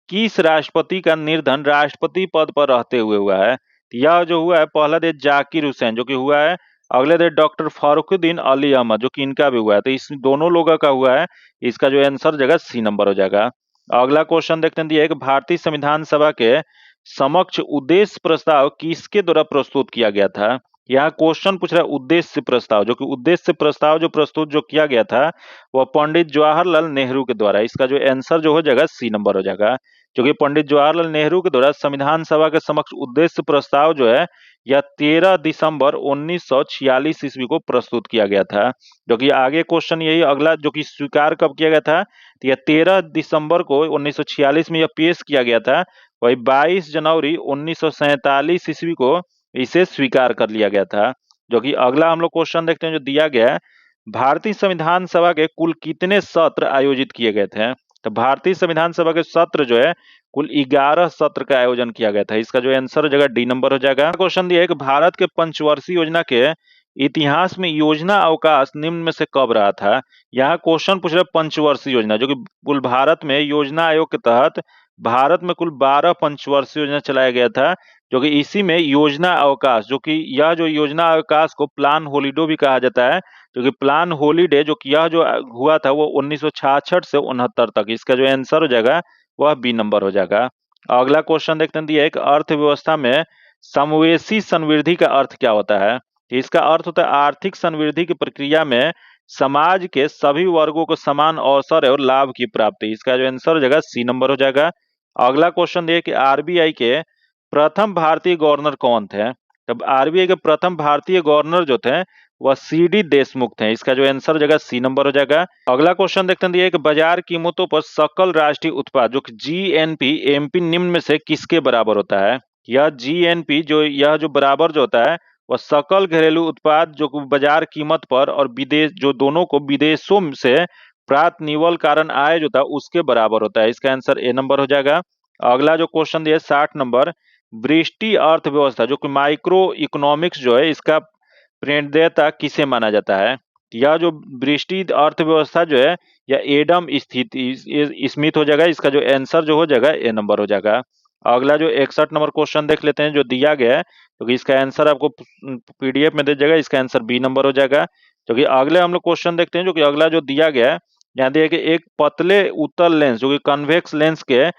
किस राष्ट्रपति का निर्धन राष्ट्रपति पद पर रहते हुए हुआ है। तो यह जो हुआ है पहला देश जाकिर हुसैन जो कि हुआ है, अगले देश डॉक्टर फारुकुद्दीन अली अहमद जो कि इनका भी हुआ है। तो इस दोनों लोगों का हुआ है। इसका जो आंसर जगह सी नंबर हो जाएगा। अगला क्वेश्चन देखते हैं, दिया है कि भारतीय संविधान सभा के समक्ष उद्देश्य प्रस्ताव किसके द्वारा प्रस्तुत किया गया था। यहाँ क्वेश्चन पूछ रहा है उद्देश्य प्रस्ताव, जो कि उद्देश्य प्रस्ताव जो प्रस्तुत जो किया गया था वह पंडित जवाहरलाल नेहरू के द्वारा। इसका जो आंसर जो हो जाएगा सी नंबर हो जाएगा। जो कि पंडित जवाहरलाल नेहरू के द्वारा संविधान सभा के समक्ष उद्देश्य प्रस्ताव जो है यह 13 दिसंबर 1946 ईस्वी को प्रस्तुत किया गया था। जो कि आगे क्वेश्चन यही अगला जो कि स्वीकार कब किया गया था, तो यह 13 दिसंबर को 1946 में यह पेश किया गया था। वही 22 जनवरी 1947 ईस्वी को इसे स्वीकार कर लिया गया था। जो कि अगला हम लोग क्वेश्चन देखते हैं जो दिया गया है, भारतीय संविधान सभा के कुल कितने सत्र आयोजित किए गए थे। तो भारतीय संविधान सभा के सत्र जो है कुल 11 सत्र का आयोजन किया गया था। इसका जो आंसर हो जाएगा डी नंबर हो जाएगा। क्वेश्चन दिया है कि भारत के पंचवर्षीय योजना के इतिहास में योजना अवकाश निम्न में से कब रहा था। यहाँ क्वेश्चन पूछ रहे पंचवर्षीय योजना, जो कि कुल भारत में योजना आयोग के तहत भारत में कुल 12 पंचवर्षीय योजना चलाया गया था। जो कि इसी में योजना अवकाश जो कि यह जो योजना अवकाश को प्लान हॉलीडे भी कहा जाता है। जो कि प्लान हॉलीडे जो कि यह जो हुआ था वो 1966 से 69 तक। इसका जो आंसर हो जाएगा वह बी नंबर हो जाएगा। अगला क्वेश्चन देखते हैं, दिया है कि अर्थव्यवस्था में समावेशी संवृद्धि का अर्थ क्या होता है। इसका अर्थ होता है आर्थिक संवृद्धि की प्रक्रिया में समाज के सभी वर्गों को समान अवसर और लाभ की प्राप्ति। इसका जो आंसर हो जाएगा सी नंबर हो जाएगा। अगला क्वेश्चन दिया कि आरबीआई के प्रथम भारतीय गवर्नर कौन थे। तब आरबीआई के प्रथम भारतीय गवर्नर जो थे वह सीडी देशमुख थे। इसका जो आंसर हो जाएगा सी नंबर हो जाएगा। अगला क्वेश्चन देखते हैं, दिया है कि बाजार कीमतों पर सकल राष्ट्रीय उत्पाद जो कि जीएनपी एमपी निम्न में से किसके बराबर होता है। यह जीएनपी जो यह जो बराबर जो होता है वह सकल घरेलू उत्पाद जो कि बाजार कीमत पर और विदेश जो दोनों को विदेशों से प्राप्त निवल कारण आय जो था उसके बराबर होता है। इसका आंसर ए नंबर हो जाएगा। अगला जो क्वेश्चन दिया 60 नंबर, वृष्टि अर्थव्यवस्था जो कि माइक्रो इकोनॉमिक्स जो है इसका प्रणेता किसे माना जाता है। यह जो वृष्टि अर्थव्यवस्था जो है यह एडम स्मिथ हो जाएगा। इसका जो आंसर जो हो जाएगा ए नंबर हो जाएगा। अगला जो 61 नंबर क्वेश्चन देख लेते हैं जो दिया गया है, क्योंकि इसका आंसर आपको पीडीएफ में दे जाएगा। इसका आंसर बी नंबर हो जाएगा। क्योंकि अगले हम लोग क्वेश्चन देखते हैं जो कि अगला जो दिया गया है, यहाँ दिया कि एक पतले उत्तल लेंस जो कि कन्वेक्स लेंस के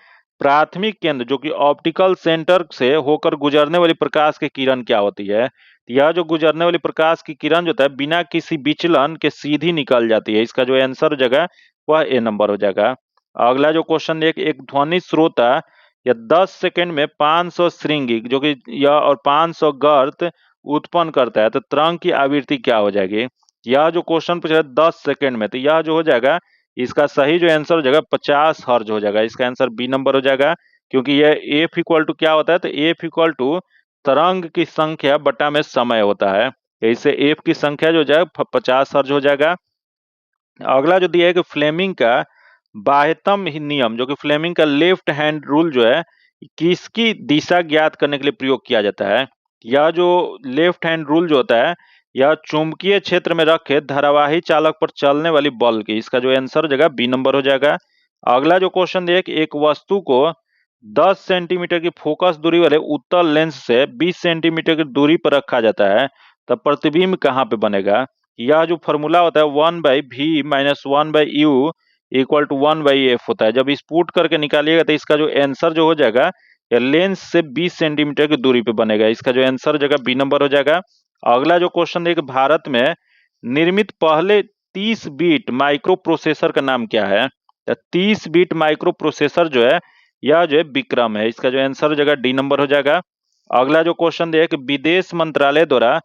प्राथमिक केंद्र जो कि ऑप्टिकल सेंटर से होकर गुजरने वाली प्रकाश की किरण क्या होती है? तो यह जो गुजरने वाली प्रकाश की किरण जो होता है बिना किसी विचलन के सीधी निकल जाती है। इसका जो आंसर हो जाएगा वह ए नंबर हो जाएगा। अगला जो क्वेश्चन एक ध्वनि श्रोता या 10 सेकंड में 500 श्रृंगी जो कि यह और 500 गर्त उत्पन्न करता है तो तरंग की आवृत्ति क्या हो जाएगी? यह जो क्वेश्चन पूछा है 10 सेकंड में, तो यह जो हो जाएगा इसका सही जो आंसर हो जाएगा 50 हर्ज हो जाएगा। इसका आंसर बी नंबर हो जाएगा, क्योंकि यह एफ इक्वल टू क्या होता है? तो एफ इक्वल टू तरंग की संख्या बटा में समय होता है। इससे एफ की संख्या जो हो जाएगा 50 हर्ज हो जाएगा। अगला जो दिया है कि फ्लेमिंग का बाह्यतम नियम जो कि फ्लेमिंग का लेफ्ट हैंड रूल जो है किसकी दिशा ज्ञात करने के लिए प्रयोग किया जाता है? यह जो लेफ्ट हैंड रूल जो होता है यह चुंबकीय क्षेत्र में रखे धारावाही चालक पर चलने वाली बल की। इसका जो आंसर हो जाएगा बी नंबर हो जाएगा। अगला जो क्वेश्चन दिया है कि एक वस्तु को 10 सेंटीमीटर की फोकस दूरी वाले उत्तल लेंस से 20 सेंटीमीटर की दूरी पर रखा जाता है तब प्रतिबिंब कहाँ पे बनेगा? यह जो फॉर्मूला होता है 1/v minus 1/u equal to 1/f होता है। जब स्पूट करके निकालिएगा तो इसका जो आंसर जो हो जाएगा या लेंस से 20 सेंटीमीटर की दूरी पे बनेगा। इसका जो आंसर हो जाएगा बी नंबर हो जाएगा। अगला जो क्वेश्चन है कि भारत में निर्मित पहले 30 बीट माइक्रो प्रोसेसर का नाम क्या है? 30 बीट माइक्रो प्रोसेसर जो है यह जो है विक्रम है। इसका जो आंसर हो जाएगा डी नंबर हो जाएगा। अगला जो क्वेश्चन है कि विदेश मंत्रालय द्वारा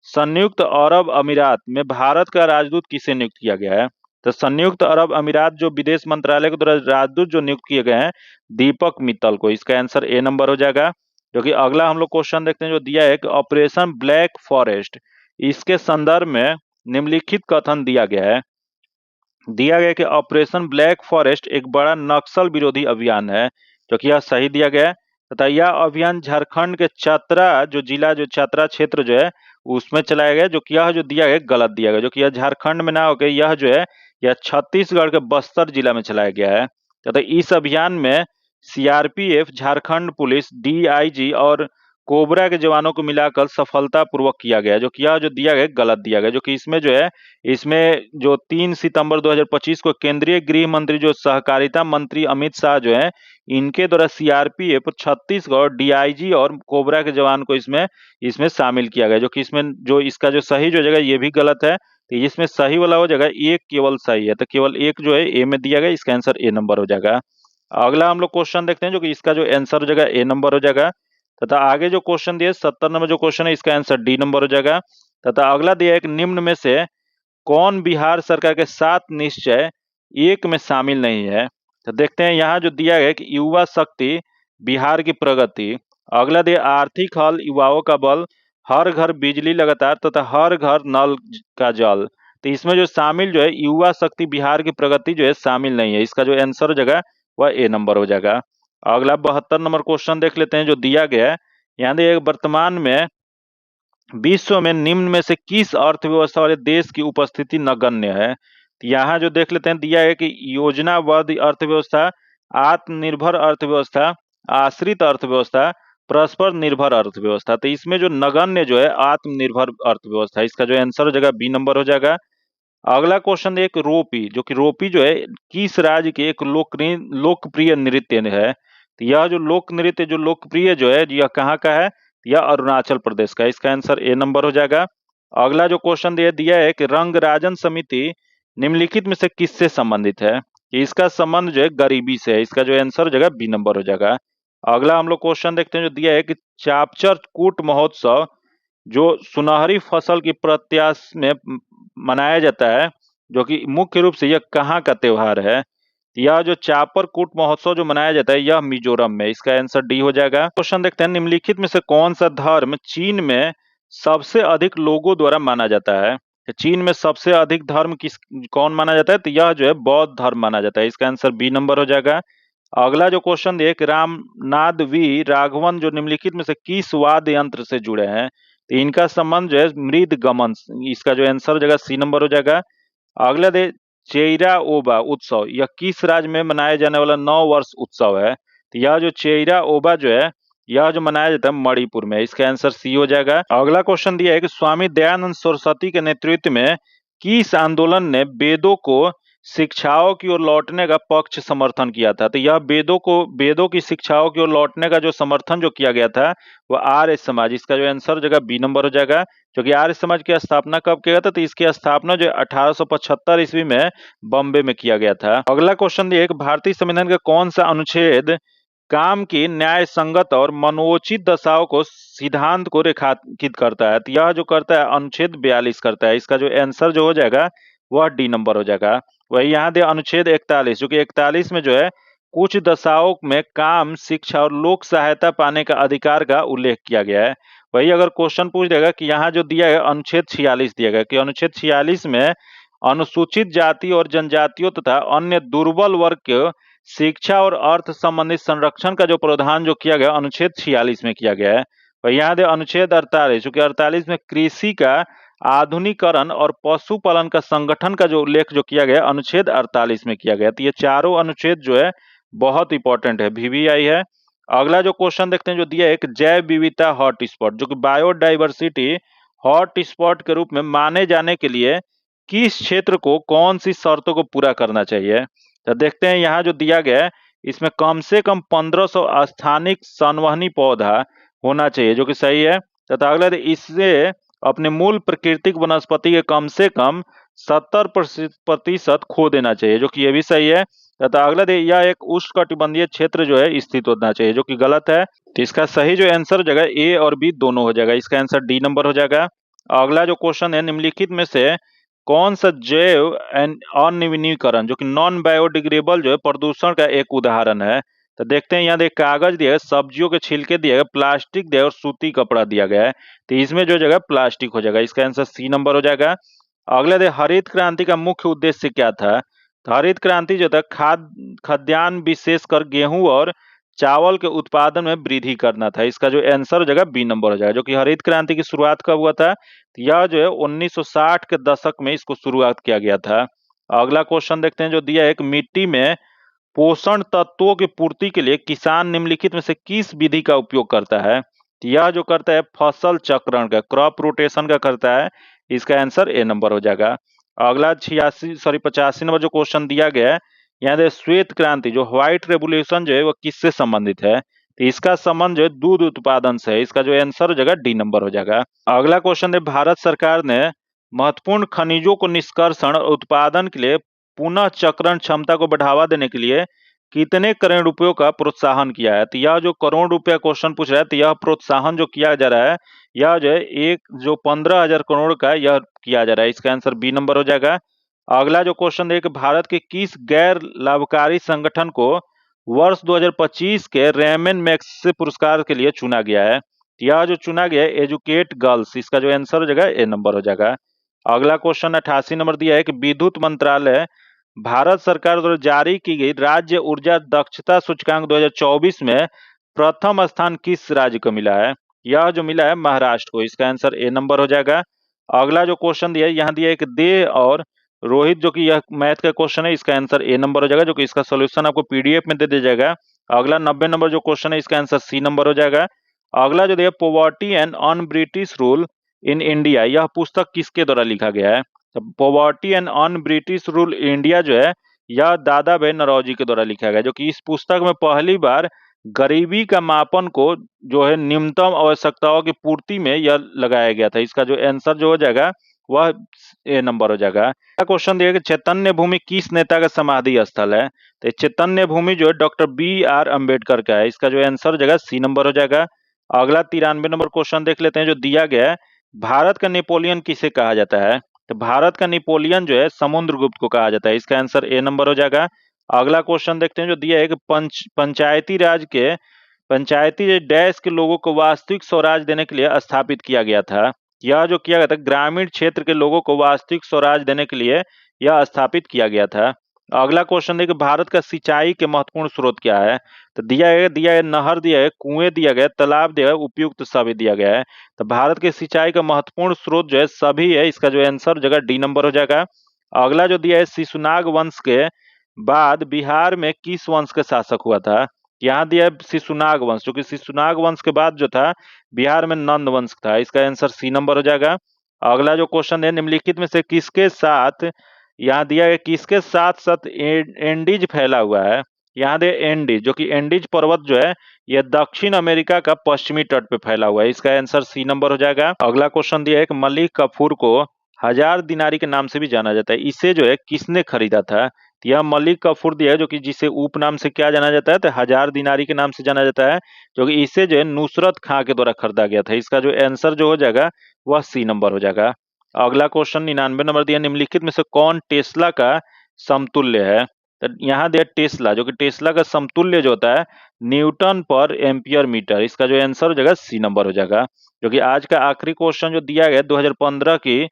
संयुक्त अरब अमीरात में भारत का राजदूत किसे नियुक्त किया गया है? तो संयुक्त अरब अमीरात जो विदेश मंत्रालय के द्वारा राजदूत जो नियुक्त किए गए हैं दीपक मित्तल को। इसका आंसर ए नंबर हो जाएगा। क्योंकि अगला हम लोग क्वेश्चन देखते हैं जो दिया है कि ऑपरेशन ब्लैक फॉरेस्ट इसके संदर्भ में निम्नलिखित कथन दिया गया है। दिया गया कि ऑपरेशन ब्लैक फॉरेस्ट एक बड़ा नक्सल विरोधी अभियान है, जो कि यह सही दिया गया है तथा यह अभियान झारखंड के चतरा जो जिला जो चतरा क्षेत्र जो है उसमें चलाया गया, जो कि यह जो दिया गया गलत दिया गया, जो कि यह झारखंड में ना होकर यह जो है यह छत्तीसगढ़ के बस्तर जिला में चलाया गया है तथा इस अभियान में सीआरपीएफ, झारखंड पुलिस, डीआईजी और कोबरा के जवानों को मिलाकर सफलतापूर्वक किया गया, जो कि यह जो दिया गया गलत दिया गया, जो कि इसमें जो है इसमें जो 3 सितंबर 2025 को केंद्रीय गृह मंत्री जो सहकारिता मंत्री अमित शाह जो है इनके द्वारा सीआरपीएफ, छत्तीसगढ़, डीआईजी और कोबरा के जवान को इसमें इसमें शामिल किया गया, जो कि इसमें जो इसका जो सही जो जगह ये भी गलत है। तो इसमें सही वाला हो जाएगा एक केवल सही है, तो केवल एक जो है ए में दिया गया, इसका आंसर ए नंबर हो जाएगा। अगला हम लोग क्वेश्चन देखते हैं जो कि इसका जो आंसर हो जाएगा ए नंबर हो जाएगा तथा आगे जो क्वेश्चन दिया 70 नंबर जो क्वेश्चन है इसका आंसर डी नंबर हो जाएगा तथा अगला दिया है कि निम्न में से कौन बिहार सरकार के 7 निश्चय एक में शामिल नहीं है? तो देखते हैं यहाँ जो दिया है कि युवा शक्ति, बिहार की प्रगति। अगला दिया आर्थिक हल, युवाओं का बल, हर घर बिजली लगातार तथा हर घर नल का जल। तो इसमें जो शामिल जो है युवा शक्ति, बिहार की प्रगति जो है शामिल नहीं है। इसका जो आंसर हो जाएगा वह ए नंबर हो जाएगा। अगला 72 नंबर क्वेश्चन देख लेते हैं जो दिया गया है। यहाँ दिया वर्तमान में विश्व में निम्न में से किस अर्थव्यवस्था वाले देश की उपस्थिति नगण्य है? तो यहाँ जो देख लेते हैं दिया है कि योजनाबद्ध अर्थव्यवस्था, आत्मनिर्भर अर्थव्यवस्था, आश्रित अर्थव्यवस्था, परस्पर निर्भर अर्थव्यवस्था। तो इसमें जो नगण्य जो है आत्मनिर्भर अर्थव्यवस्था, इसका जो आंसर हो जाएगा बी नंबर हो जाएगा। अगला क्वेश्चन एक रोपी, जो कि रोपी जो है किस राज्य के एक लोकप्रिय नृत्य है? तो यह जो लोक नृत्य जो लोकप्रिय जो है यह कहाँ का है? यह अरुणाचल प्रदेश का। इसका आंसर ए नंबर हो जाएगा। अगला जो क्वेश्चन दिया है कि रंगराजन समिति निम्नलिखित में से किससे संबंधित है? इसका संबंध जो है गरीबी से है। इसका जो आंसर हो जाएगा बी नंबर हो जाएगा। अगला हम लोग क्वेश्चन देखते हैं जो दिया है कि चापचर कूट महोत्सव जो सुनहरी फसल की प्रत्याश में मनाया जाता है, जो कि मुख्य रूप से यह कहाँ का त्योहार है? यह जो चापर कूट महोत्सव जो मनाया जाता है यह मिजोरम में। इसका आंसर डी हो जाएगा। क्वेश्चन देखते हैं निम्नलिखित में से कौन सा धर्म चीन में सबसे अधिक लोगों द्वारा माना जाता है? चीन में सबसे अधिक धर्म कौन माना जाता है? तो यह जो है बौद्ध धर्म माना जाता है। इसका आंसर बी नंबर हो जाएगा। अगला जो क्वेश्चन एक रामनाथ वी राघवन जो निम्नलिखित में से किस वाद्य यंत्र से जुड़े हैं? तो इनका संबंध जो है मृद गमन। इसका जो आंसर हो जाएगा सी नंबर हो जाएगा। अगला दे चेइरा ओबा उत्सव यह किस राज्य में मनाया जाने वाला 9 वर्ष उत्सव है? तो यह जो चेइरा ओबा जो है यह जो मनाया जाता है मणिपुर में। इसका आंसर सी हो जाएगा। अगला क्वेश्चन दिया है कि स्वामी दयानंद सरस्वती के नेतृत्व में किस आंदोलन ने वेदों को शिक्षाओं की ओर लौटने का पक्ष समर्थन किया था। तो यह वेदों की शिक्षाओं की ओर लौटने का जो समर्थन जो किया गया था वह आर्य समाज, इसका जो आंसर हो जाएगा बी नंबर हो जाएगा। क्योंकि आर्य समाज की स्थापना कब किया गया था? तो इसकी स्थापना जो 1875 ईस्वी में बॉम्बे में किया गया था। अगला क्वेश्चन दिया है कि भारतीय संविधान का कौन सा अनुच्छेद काम की न्याय संगत और मनोचित दशाओं को सिद्धांत को रेखांकित करता है? तो यह जो करता है अनुच्छेद 42 करता है। इसका जो आंसर जो हो जाएगा वह डी नंबर हो जाएगा। वही यहाँ दे अनुच्छेद 41, जो कि 41 में जो है कुछ दशाओं में काम, शिक्षा और लोक सहायता पाने का अधिकार का उल्लेख किया गया है। वही अगर क्वेश्चन पूछ देगा कि यहाँ जो दिया है अनुच्छेद 46 दिया गया कि अनुच्छेद 46 में अनुसूचित जाति और जनजातियों तथा अन्य दुर्बल वर्ग के शिक्षा और अर्थ संबंधित संरक्षण का जो प्रावधान जो किया गया अनुच्छेद 46 में किया गया है। वही यहाँ दे अनुच्छेद 48, चूंकि 48 में कृषि का आधुनिकीकरण और पशुपालन का संगठन का जो उल्लेख जो किया गया अनुच्छेद 48 में किया गया। तो ये चारों अनुच्छेद जो है बहुत इंपॉर्टेंट है, वीवीआई है। अगला जो क्वेश्चन देखते हैं जो दिया है एक जैव विविधता हॉटस्पॉट, जो कि बायोडाइवर्सिटी हॉटस्पॉट के रूप में माने जाने के लिए किस क्षेत्र को कौन सी शर्तों को पूरा करना चाहिए? तो देखते हैं यहाँ जो दिया गया है इसमें कम से कम 1500 स्थानिक संवहनी पौधा होना चाहिए, जो कि सही है। तथा अगला इससे अपने मूल प्राकृतिक वनस्पति के कम से कम 70% खो देना चाहिए, जो कि ये भी सही है। तथा अगला यह एक उष्णकटिबंधीय क्षेत्र जो है स्थित होना चाहिए, जो कि गलत है। तो इसका सही जो आंसर हो जाएगा ए और बी दोनों हो जाएगा। इसका आंसर डी नंबर हो जाएगा। अगला जो क्वेश्चन है निम्नलिखित में से कौन सा जैव अननवीनीकरण जो कि नॉन बायोडिग्रेडेबल जो है प्रदूषण का एक उदाहरण है? तो देखते हैं यहाँ देख कागज दिया है, सब्जियों के छिलके दिया गया, प्लास्टिक दिया और सूती कपड़ा दिया गया है। तो इसमें जो जगह प्लास्टिक हो जाएगा। इसका आंसर सी नंबर हो जाएगा। अगला दे हरित क्रांति का मुख्य उद्देश्य क्या था? तो हरित क्रांति जो था खाद्यान्न विशेषकर गेहूं और चावल के उत्पादन में वृद्धि करना था। इसका जो आंसर हो जाएगा बी नंबर हो जाएगा। जो कि हरित क्रांति की शुरुआत कब हुआ था? तो यह जो है 1960 के दशक में इसको शुरुआत किया गया था। अगला क्वेश्चन देखते हैं जो दिया है एक मिट्टी में पोषण तत्वों की पूर्ति के लिए किसान निम्नलिखित में से किस विधि का उपयोग करता है? तो यह जो करता है फसल चक्रण का, क्रॉप रोटेशन का करता है। इसका आंसर ए नंबर हो जाएगा। अगला 85 नंबर जो क्वेश्चन दिया गया है यहाँ दे श्वेत क्रांति जो व्हाइट रेवोल्यूशन जो है वो किससे संबंधित है? तो इसका संबंध जो है दूध उत्पादन से है। इसका जो आंसर हो जाएगा डी नंबर हो जाएगा। अगला क्वेश्चन है भारत सरकार ने महत्वपूर्ण खनिजों को निष्कर्षण और उत्पादन के लिए पुनः चक्रण क्षमता को बढ़ावा देने के लिए कितने करोड़ रुपयों का प्रोत्साहन किया है? तो यह जो करोड़ रुपया क्वेश्चन पूछ रहा है तो यह प्रोत्साहन जो किया जा रहा है यह जो है एक जो 15,000 करोड़ का यह किया जा रहा है। इसका आंसर बी नंबर हो जाएगा। अगला जो क्वेश्चन है कि भारत के किस गैर लाभकारी संगठन को वर्ष 2025 के रेमन मैग्सेसे पुरस्कार के लिए चुना गया है? यह जो चुना गया है एजुकेट गर्ल्स। इसका जो आंसर हो जाएगा ए नंबर हो जाएगा। अगला क्वेश्चन 88 नंबर दिया है कि विद्युत मंत्रालय भारत सरकार द्वारा जारी की गई राज्य ऊर्जा दक्षता सूचकांक 2024 में प्रथम स्थान किस राज्य को मिला है? यह जो मिला है महाराष्ट्र को। इसका आंसर ए नंबर हो जाएगा। अगला जो क्वेश्चन दिया है यहाँ दिया है कि दे और रोहित, जो कि यह मैथ का क्वेश्चन है, इसका आंसर ए नंबर हो जाएगा, जो कि इसका सोल्यूशन आपको पीडीएफ में दे दिया जाएगा। अगला 90 नंबर जो क्वेश्चन है इसका आंसर सी नंबर हो जाएगा। अगला जो दिया poverty and un British rule in India, यह पुस्तक किसके द्वारा लिखा गया है? तो poverty and un British rule India जो है यह दादा भाई नौरोजी के द्वारा लिखा गया है, जो कि इस पुस्तक में पहली बार गरीबी का मापन को जो है निम्नतम आवश्यकताओं की पूर्ति में यह लगाया गया था। इसका जो आंसर जो हो जाएगा वह ए नंबर हो जाएगा। क्वेश्चन दिया कि चैतन्य भूमि किस नेता का समाधि स्थल है? तो चैतन्य भूमि जो है डॉक्टर बी.आर. अम्बेडकर का है। इसका जो आंसर हो जाएगा सी नंबर हो जाएगा। अगला 93 नंबर क्वेश्चन देख लेते हैं जो दिया गया है भारत का नेपोलियन किसे कहा जाता है? तो भारत का नेपोलियन जो है समुद्रगुप्त को कहा जाता है। इसका आंसर ए नंबर हो जाएगा। अगला क्वेश्चन देखते हैं जो दिया है कि पंचायती डैश के लोगों को वास्तविक स्वराज देने के लिए स्थापित किया गया था। यह जो किया गया था ग्रामीण क्षेत्र के लोगों को वास्तविक स्वराज देने के लिए यह स्थापित किया गया था। अगला क्वेश्चन है कि भारत का सिंचाई के महत्वपूर्ण स्रोत क्या है? तो दिया है नहर, दिया है कुएं, दिया गया तालाब, दिया है उपयुक्त सभी दिया गया है। तो भारत के सिंचाई का महत्वपूर्ण स्रोत जो है सभी है। इसका जो आंसर जगह डी नंबर हो जाएगा। अगला जो दिया है शिशुनाग वंश के बाद बिहार में किस वंश के शासक हुआ था? यहाँ दिया है शिशुनाग वंश, जो कि शिशुनाग वंश के बाद जो था बिहार में नंद वंश था। इसका आंसर सी नंबर हो जाएगा। अगला जो क्वेश्चन है निम्नलिखित में से किसके साथ यहाँ दिया है किसके साथ साथ एंडीज फैला हुआ है। यहाँ दे एंडीज, जो कि एंडीज पर्वत जो है यह दक्षिण अमेरिका का पश्चिमी तट पे फैला हुआ है। इसका आंसर सी नंबर हो जाएगा। अगला क्वेश्चन दिया है कि मलिक कफूर को हजार दिनारी के नाम से भी जाना जाता है, इसे जो है किसने खरीदा था। तो यह मलिक कफूर दिया है, जो कि जिसे उपनाम से क्या जाना जाता है, तो हजार दिनारी के नाम से जाना जाता है, जो कि इसे जो है नुसरत खां के द्वारा खरीदा गया था। इसका जो आंसर जो हो जाएगा वह सी नंबर हो जाएगा। अगला क्वेश्चन 99 नंबर दिया, निम्नलिखित में से कौन टेस्ला का समतुल्य है। तो यहाँ दिया टेस्ला, जो कि टेस्ला का समतुल्य जो होता है न्यूटन पर एम्पियर मीटर। इसका जो आंसर हो जाएगा सी नंबर हो जाएगा। जो कि आज का आखिरी क्वेश्चन जो दिया गया 2015 की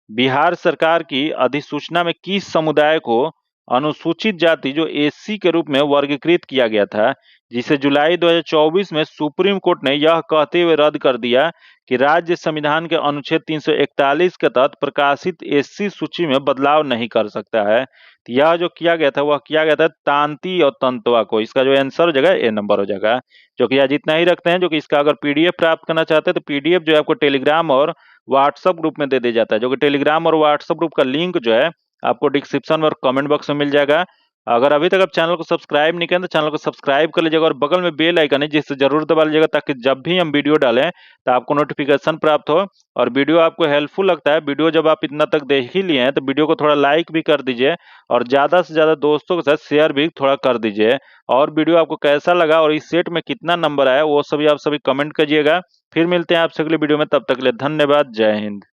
बिहार सरकार की अधिसूचना में किस समुदाय को अनुसूचित जाति जो एससी के रूप में वर्गीकृत किया गया था, जिसे जुलाई 2024 में सुप्रीम कोर्ट ने यह कहते हुए रद्द कर दिया कि राज्य संविधान के अनुच्छेद 341 के तहत प्रकाशित एससी सूची में बदलाव नहीं कर सकता है। तो यह जो किया गया था वह किया गया था तांती और तंतवा को। इसका जो आंसर हो जाएगा ए नंबर हो जाएगा। जो कि आज इतना ही रखते हैं। जो कि इसका अगर पीडीएफ प्राप्त करना चाहते हैं तो पीडीएफ जो है आपको टेलीग्राम और व्हाट्सएप ग्रुप में दे दिया जाता है। जो कि टेलीग्राम और व्हाट्सएप ग्रुप का लिंक जो है आपको डिस्क्रिप्शन और कमेंट बॉक्स में मिल जाएगा। अगर अभी तक आप चैनल को सब्सक्राइब नहीं करें तो चैनल को सब्सक्राइब कर लीजिएगा और बगल में बेल आइकन है जिससे जरूर दबा लीजिएगा, ताकि जब भी हम वीडियो डालें तो आपको नोटिफिकेशन प्राप्त हो। और वीडियो आपको हेल्पफुल लगता है, वीडियो जब आप इतना तक देख ही लिए हैं तो वीडियो को थोड़ा लाइक भी कर दीजिए और ज्यादा से ज्यादा दोस्तों के साथ शेयर भी थोड़ा कर दीजिए। और वीडियो आपको कैसा लगा और इस सेट में कितना नंबर आया वो सभी आप सभी कमेंट करिएगा। फिर मिलते हैं आपसे अगले वीडियो में, तब तक के लिए धन्यवाद। जय हिंद।